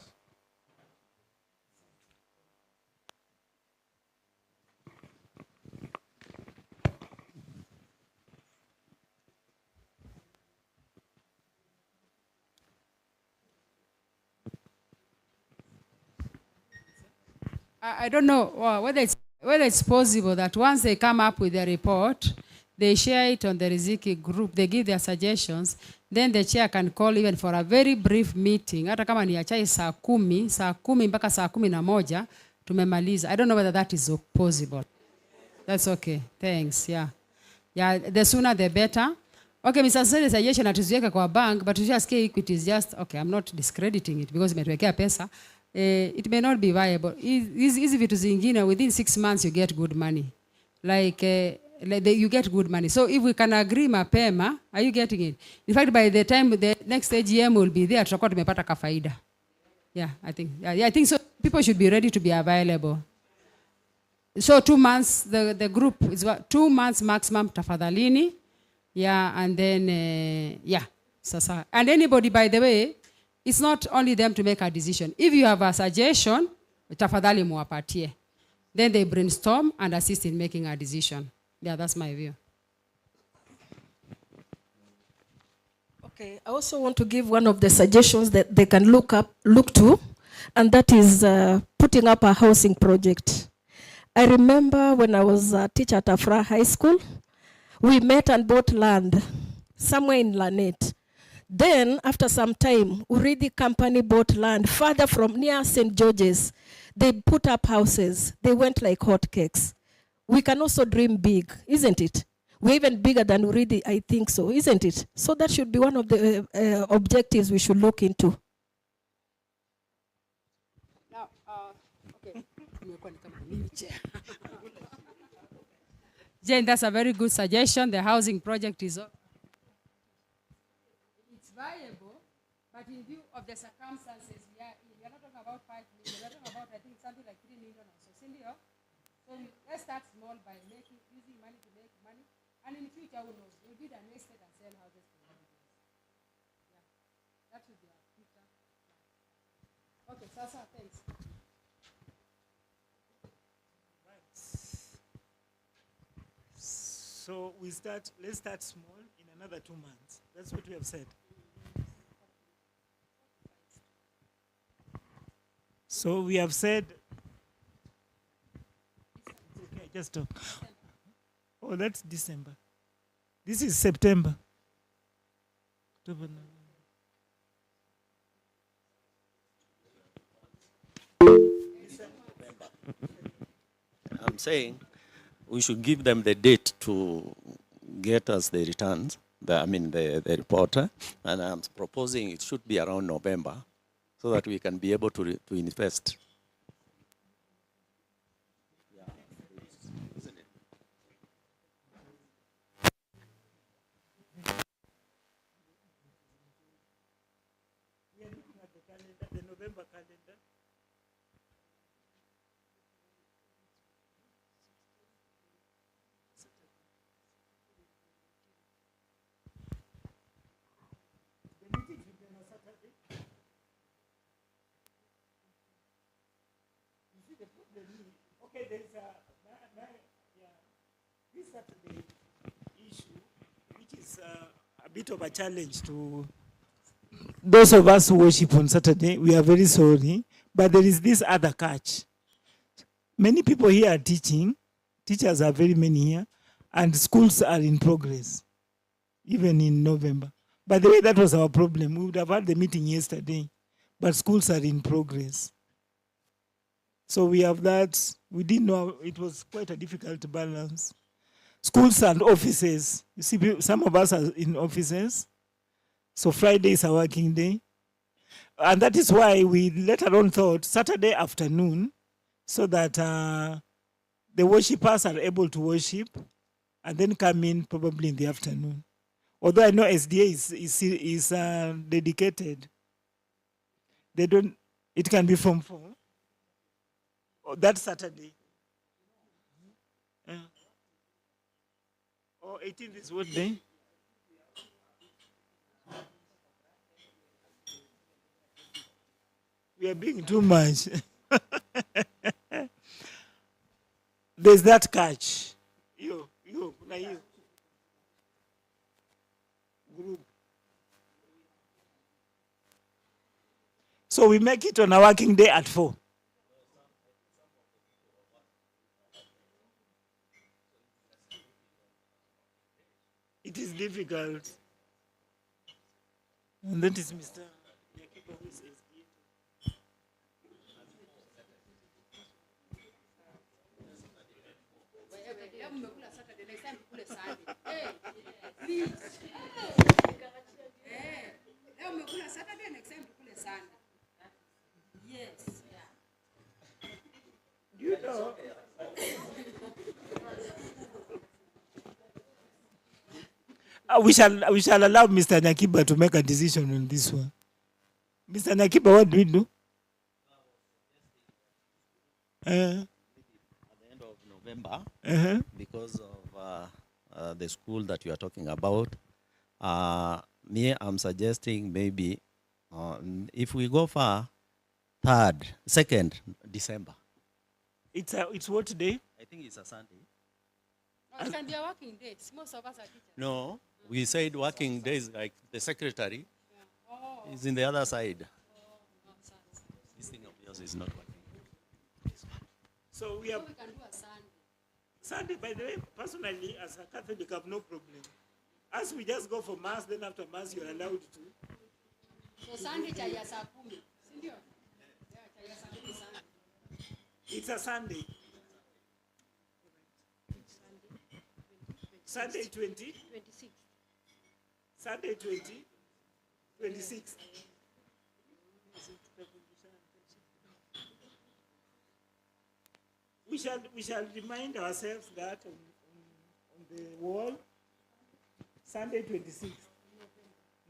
I don't know whether it's possible that once they come up with their report, they share it on the Riziki group, they give their suggestions, then the chair can call even for a very brief meeting. Hata kama ni ya chai saa 10 mpaka saa 11 tumemaliza. I don't know whether that is possible. That's okay. Thanks. Yeah. Yeah, the sooner the better. Okay, Mr. Sere suggestion atuziweke kwa bank, but just Equity is just okay, I'm not discrediting it because imetuwekea pesa. It may not be viable. Hizi vitu zingine within 6 months you get good money. Like you get good money. So if we can agree mapema, are you getting it? In fact, by the time the next AGM will be there, tutakuwa tumepata kafaida. Yeah, I think so. People should be ready to be available. So 2 months, the group is 2 months maximum tafadhalini. Yeah, and then, sasa. And anybody, by the way, it's not only them to make a decision. If you have a suggestion, tafadhali muwapatie. Then they brainstorm and assist in making a decision. Yeah, that's my view. Okay, I also want to give one of the suggestions that they can look to, and that is putting up a housing project. I remember when I was a teacher at Afra High School, we met and bought land somewhere in Lanet. Then, after some time, Uridi company bought land further from near St. George's. They put up houses. They went like hotcakes. We can also dream big, isn't it? We're even bigger than Uridi, I think so, isn't it? So that should be one of the objectives we should look into. Now, okay. Jane, that's a very good suggestion. The housing project is it's viable, but in view of the circumstances we are in, we're not talking about 5 million, we're talking about, I think, something like 3 million or so. So let's start small by using money to make money, and in the future, who knows, we'll build an estate and sell houses for money. Yeah, that should be our future plan. Okay, Sasa, thanks. So let's start small in another 2 months. That's what we have said. So we have said, okay, just talk. Oh, that's December. This is September. October, I'm saying we should give them the date to get us the returns, the reporter, and I'm proposing it should be around November so that we can be able to invest. we are looking at the calendar, the November calendar. Okay, there's this Saturday issue, which is a bit of a challenge to those of us who worship on Saturday. We are very sorry, but there is this other catch. Many people here are teaching. Teachers are very many here, and schools are in progress, even in November. By the way, that was our problem. We would have had the meeting yesterday, but schools are in progress. So we have that. We didn't know, it was quite a difficult balance. Schools and offices. You see, some of us are in offices. So Friday is a working day. And that is why we later on thought Saturday afternoon, so that the worshippers are able to worship and then come in probably in the afternoon. Although I know SDA is dedicated. They don't, it can be from 4. That Saturday. Or 18th is what day? We are being too much. There's that catch. You, group. So we make it on a working day at 4. It is difficult. And that is Mr. Yakiba who is We shall allow Mr. Nakiba to make a decision on this one. Mr. Nakiba, what do we do? At the end of November, because of the school that you are talking about, me, I'm suggesting maybe if we go for 2nd December. It's what day? I think it's a Sunday. No, it can be a working day. Most of us are teachers. No, we said working days, like the secretary is in the other side. This thing of yours is not working. So we can do a Sunday. Sunday, by the way, personally, as a Catholic, I have no problem. As we just go for Mass, then after Mass, you're allowed to. So Sunday, chaya saa 10. Sindio? Yeah, chaya saa 10 Sunday. It's a Sunday. Sunday 20? 26. Sunday 20? 26. We shall remind ourselves that on the wall, Sunday 26th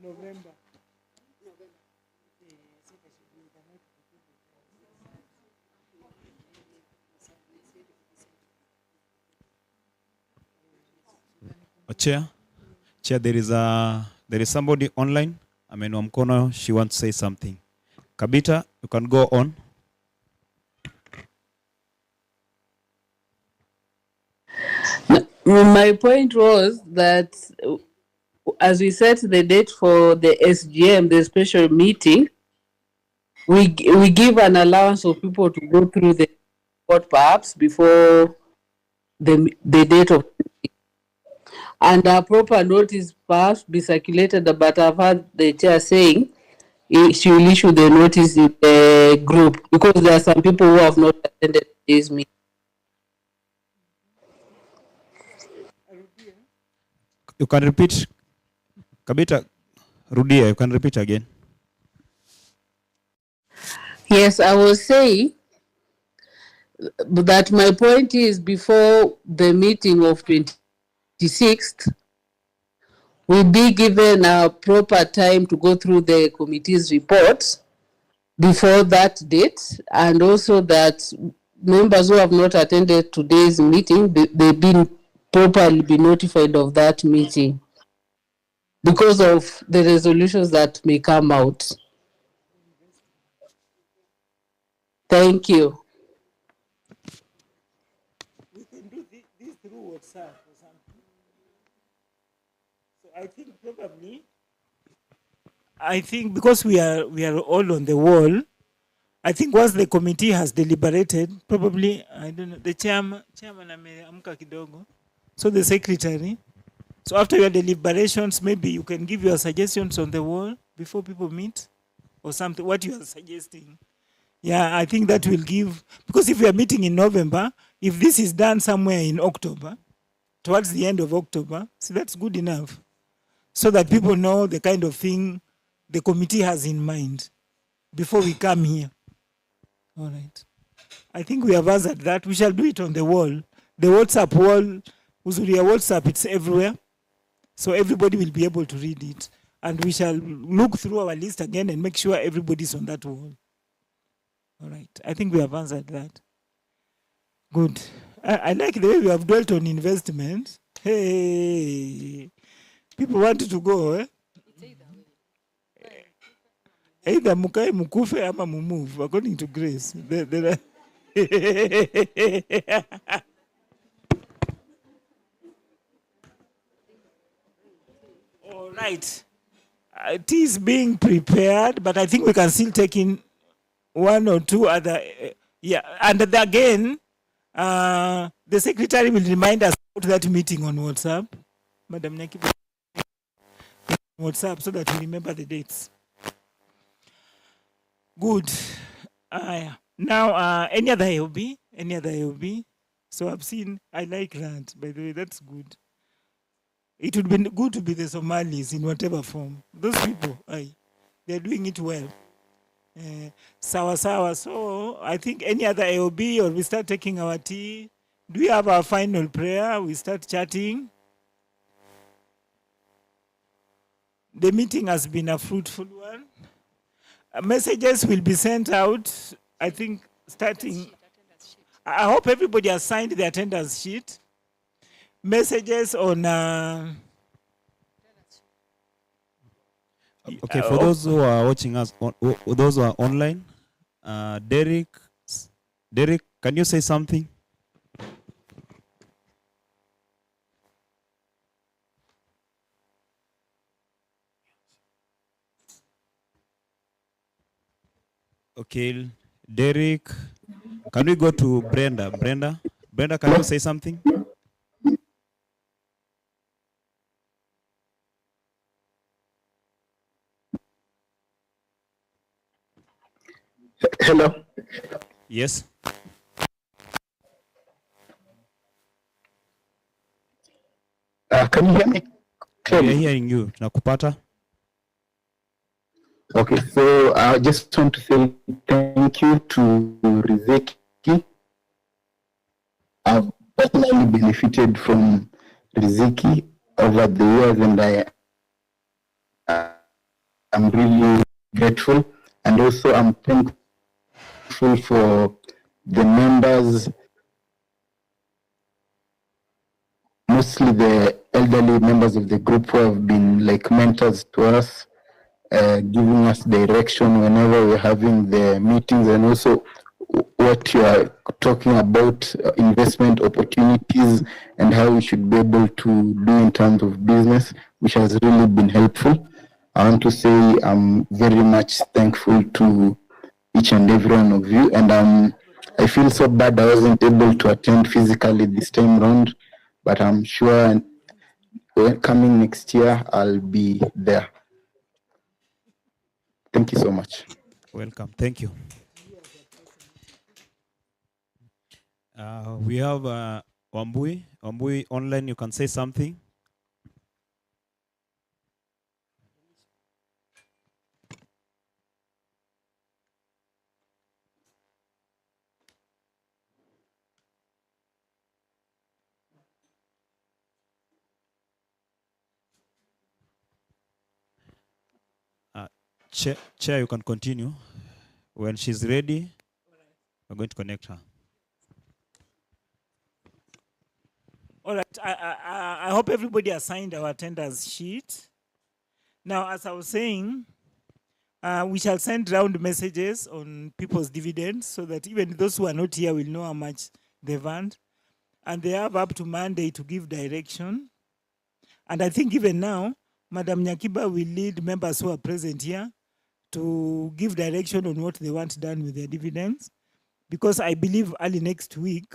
November. Chair, there is somebody online. Amenua mkono, she wants to say something. Kabita, you can go on. My point was that as we set the date for the SGM, the special meeting, we give an allowance of people to go through the report perhaps before the date of, and a proper notice perhaps be circulated. But I've heard the chair saying she will issue the notice in the group because there are some people who have not attended this meeting. You can repeat. Kabita, Rudia, you can repeat again. Yes, I was saying that my point is before the meeting of 26th, we'll be given a proper time to go through the committee's reports before that date, and also that members who have not attended today's meeting, they've been properly be notified of that meeting because of the resolutions that may come out. Thank you. We can do this through WhatsApp or something. So I think because we are all on the wall, I think once the committee has deliberated, probably, I don't know, the chairman ameamka kidogo. So the secretary. So after your deliberations, maybe you can give your suggestions on the wall before people meet or something, what you are suggesting. Yeah, I think that will give, because if we are meeting in November, if this is done somewhere in October, towards the end of October, so that's good enough. So that people know the kind of thing the committee has in mind before we come here. All right. I think we have answered that. We shall do it on the wall. The WhatsApp wall, Uzuria WhatsApp, it's everywhere. So everybody will be able to read it. And we shall look through our list again and make sure everybody's on that wall. All right. I think we have answered that. Good. I like the way we have dwelt on investment. Hey, people wanted to go, eh? Either mukai mukufe ama mumove, according to Grace. All right. It is being prepared, but I think we can still take in one or two other. Yeah, and again, the secretary will remind us about that meeting on WhatsApp. Madam Nakiba, WhatsApp, so that we remember the dates. Good. Now, any other AOB? Any other AOB? So I've seen, I like that, by the way, that's good. It would be good to be the Somalis in whatever form. Those people, they're doing it well. Sawa. So I think any other AOB, or we start taking our tea. Do we have our final prayer? We start chatting. The meeting has been a fruitful one. Messages will be sent out, I think, starting. I hope everybody has signed the attendance sheet. Messages on. Okay, for those who are watching us, those who are online, Derek, can you say something? Okay, Derek, can we go to Brenda? Brenda, can you say something? Hello. Yes. Can you hear me? We are hearing you. Nakupata. Okay, so I just want to say thank you to Riziki. I've personally benefited from Riziki over the years, and I'm really grateful. And also, I'm thankful for the members, mostly the elderly members of the group who have been like mentors to us, giving us direction whenever we're having the meetings, and also what you are talking about, investment opportunities and how we should be able to do in terms of business, which has really been helpful. I want to say I'm very much thankful to each and every one of you, and I feel so bad I wasn't able to attend physically this time round, but I'm sure coming next year I'll be there. Thank you so much. Welcome. Thank you. We have Wambui. Wambui online, you can say something. Chair, you can continue. When she's ready, we're going to connect her. All right. I hope everybody has signed our attendance sheet. Now, as I was saying, we shall send round messages on people's dividends so that even those who are not here will know how much they've earned. And they have up to Monday to give direction. And I think even now, Madam Nyakiba will lead members who are present here to give direction on what they want done with their dividends. Because I believe early next week,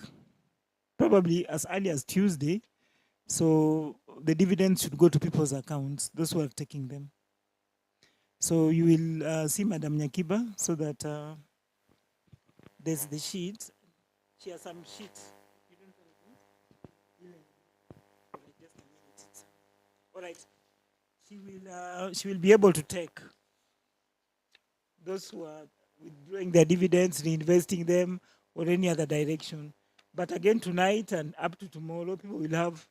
probably as early as Tuesday, so the dividends should go to people's accounts, those who are taking them. So you will see Madam Nyakiba so that there's the sheet. She has some sheets. All right. She will be able to take those who are withdrawing their dividends, reinvesting them, or any other direction. But again, tonight and up to tomorrow,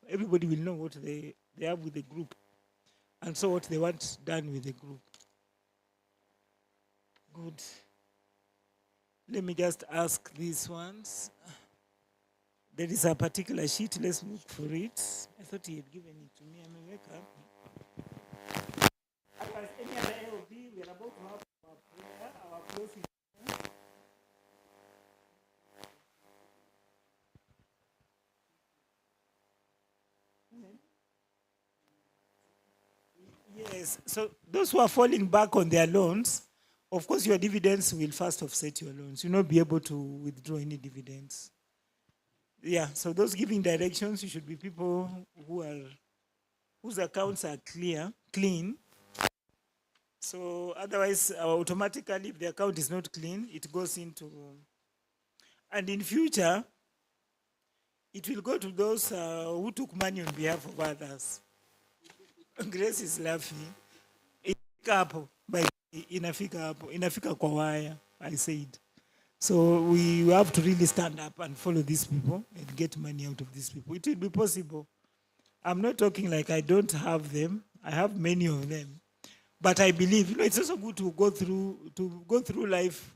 everybody will know what they have with the group, and so what they want done with the group. Good. Let me just ask these ones. There is a particular sheet. Let's look for it. I thought he had given it to me. I may wake up. Otherwise, any other LD, we are about to have our prayer, our closing. Yes, so those who are falling back on their loans, of course, your dividends will first offset your loans. You'll not be able to withdraw any dividends. Yeah, so those giving directions, you should be people whose accounts are clean. So otherwise, automatically, if the account is not clean, it goes into, and in future, it will go to those who took money on behalf of others. Grace is laughing. Inafika kwa waya, I said. So we have to really stand up and follow these people and get money out of these people. It will be possible. I'm not talking like I don't have them. I have many of them. But I believe, it's also good to go through life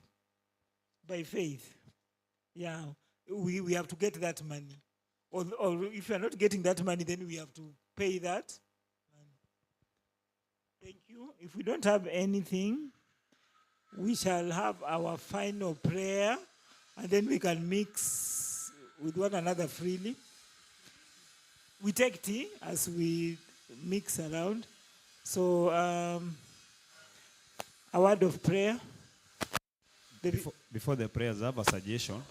by faith. Yeah, we have to get that money. Or if you are not getting that money, then we have to pay that. Thank you. If we don't have anything, we shall have our final prayer, and then we can mix with one another freely. We take tea as we mix around. So, a word of prayer. Before the prayers, I have a suggestion.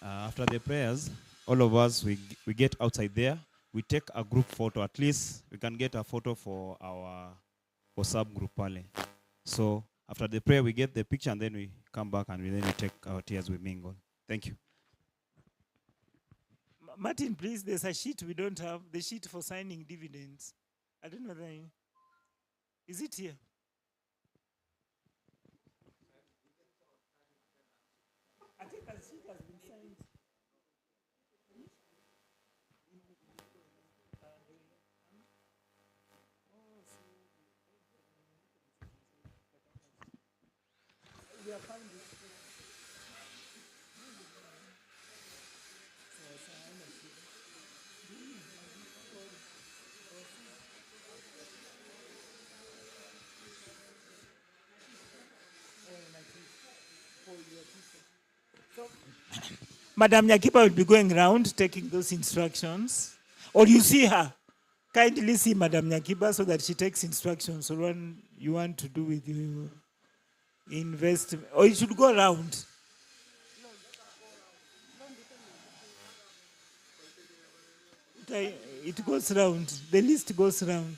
After the prayers, all of us, we get outside there. We take a group photo. At least we can get a photo for our subgroup pale. So after the prayer, we get the picture, and then we come back and then we take our tears, we mingle. Thank you. Martin, please, there's a sheet we don't have, the sheet for signing dividends. I don't know the. Is it here? I think the sheet has been signed. We have found it. So, Madam Nyakiba will be going around taking those instructions. Or you see her. Kindly see Madam Nyakiba so that she takes instructions on what you want to do with your investment. Or you should go around. It goes round. The list goes round.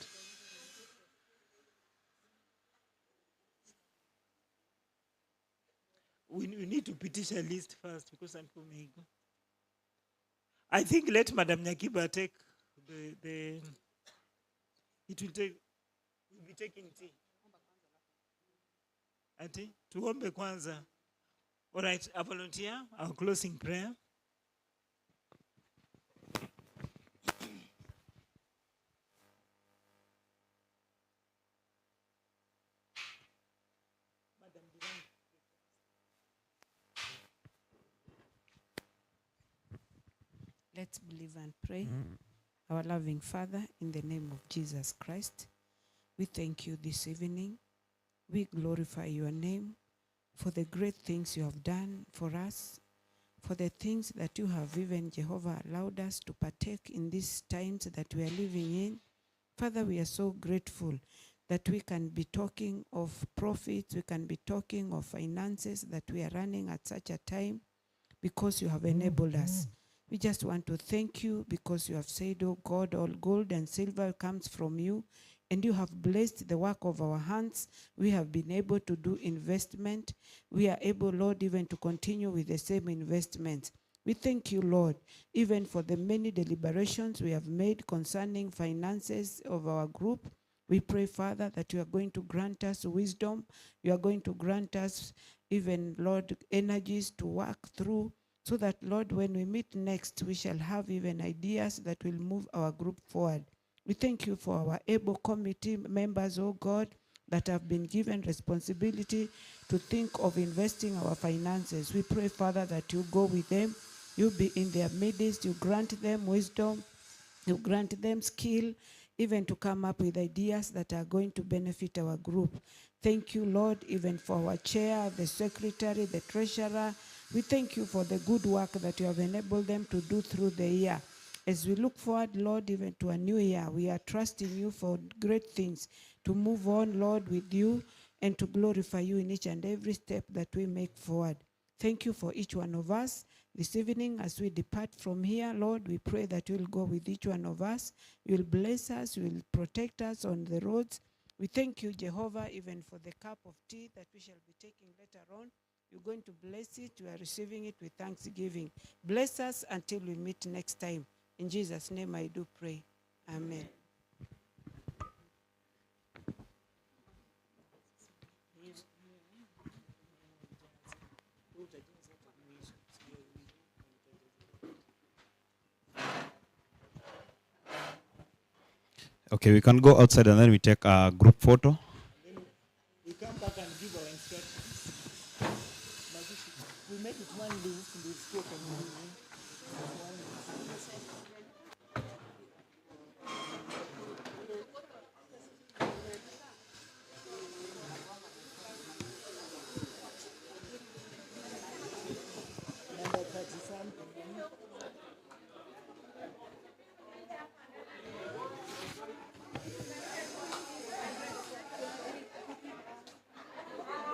We need to petition a list first because I'm coming. I think let Madam Nyakiba take the it will be taking tea. Ati, tuombe kwanza. All right, a volunteer, our closing prayer. Let's believe and pray. Our loving Father, in the name of Jesus Christ, we thank you this evening. We glorify your name for the great things you have done for us, for the things that you have even, Jehovah, allowed us to partake in these times that we are living in. Father, we are so grateful that we can be talking of profits, we can be talking of finances, that we are running at such a time because you have enabled us. We just want to thank you because you have said, oh God, all gold and silver comes from you, and you have blessed the work of our hands. We have been able to do investment. We are able, Lord, even to continue with the same investments. We thank you, Lord, even for the many deliberations we have made concerning finances of our group. We pray, Father, that you are going to grant us wisdom. You are going to grant us even, Lord, energies to work through, so that, Lord, when we meet next, we shall have even ideas that will move our group forward. We thank you for our able committee members, oh God, that have been given responsibility to think of investing our finances. We pray, Father, that you go with them, you be in their midst, you grant them wisdom, you grant them skill, even to come up with ideas that are going to benefit our group. Thank you, Lord, even for our chair, the secretary, the treasurer. We thank you for the good work that you have enabled them to do through the year. As we look forward, Lord, even to a new year, we are trusting you for great things, to move on, Lord, with you and to glorify you in each and every step that we make forward. Thank you for each one of us. This evening, as we depart from here, Lord, we pray that you will go with each one of us. You will bless us. You will protect us on the roads. We thank you, Jehovah, even for the cup of tea that we shall be taking later on. You're going to bless it. We are receiving it with thanksgiving. Bless us until we meet next time. In Jesus' name I do pray. Amen. Okay, we can go outside and then we take a group photo. nilisikia kwa nini.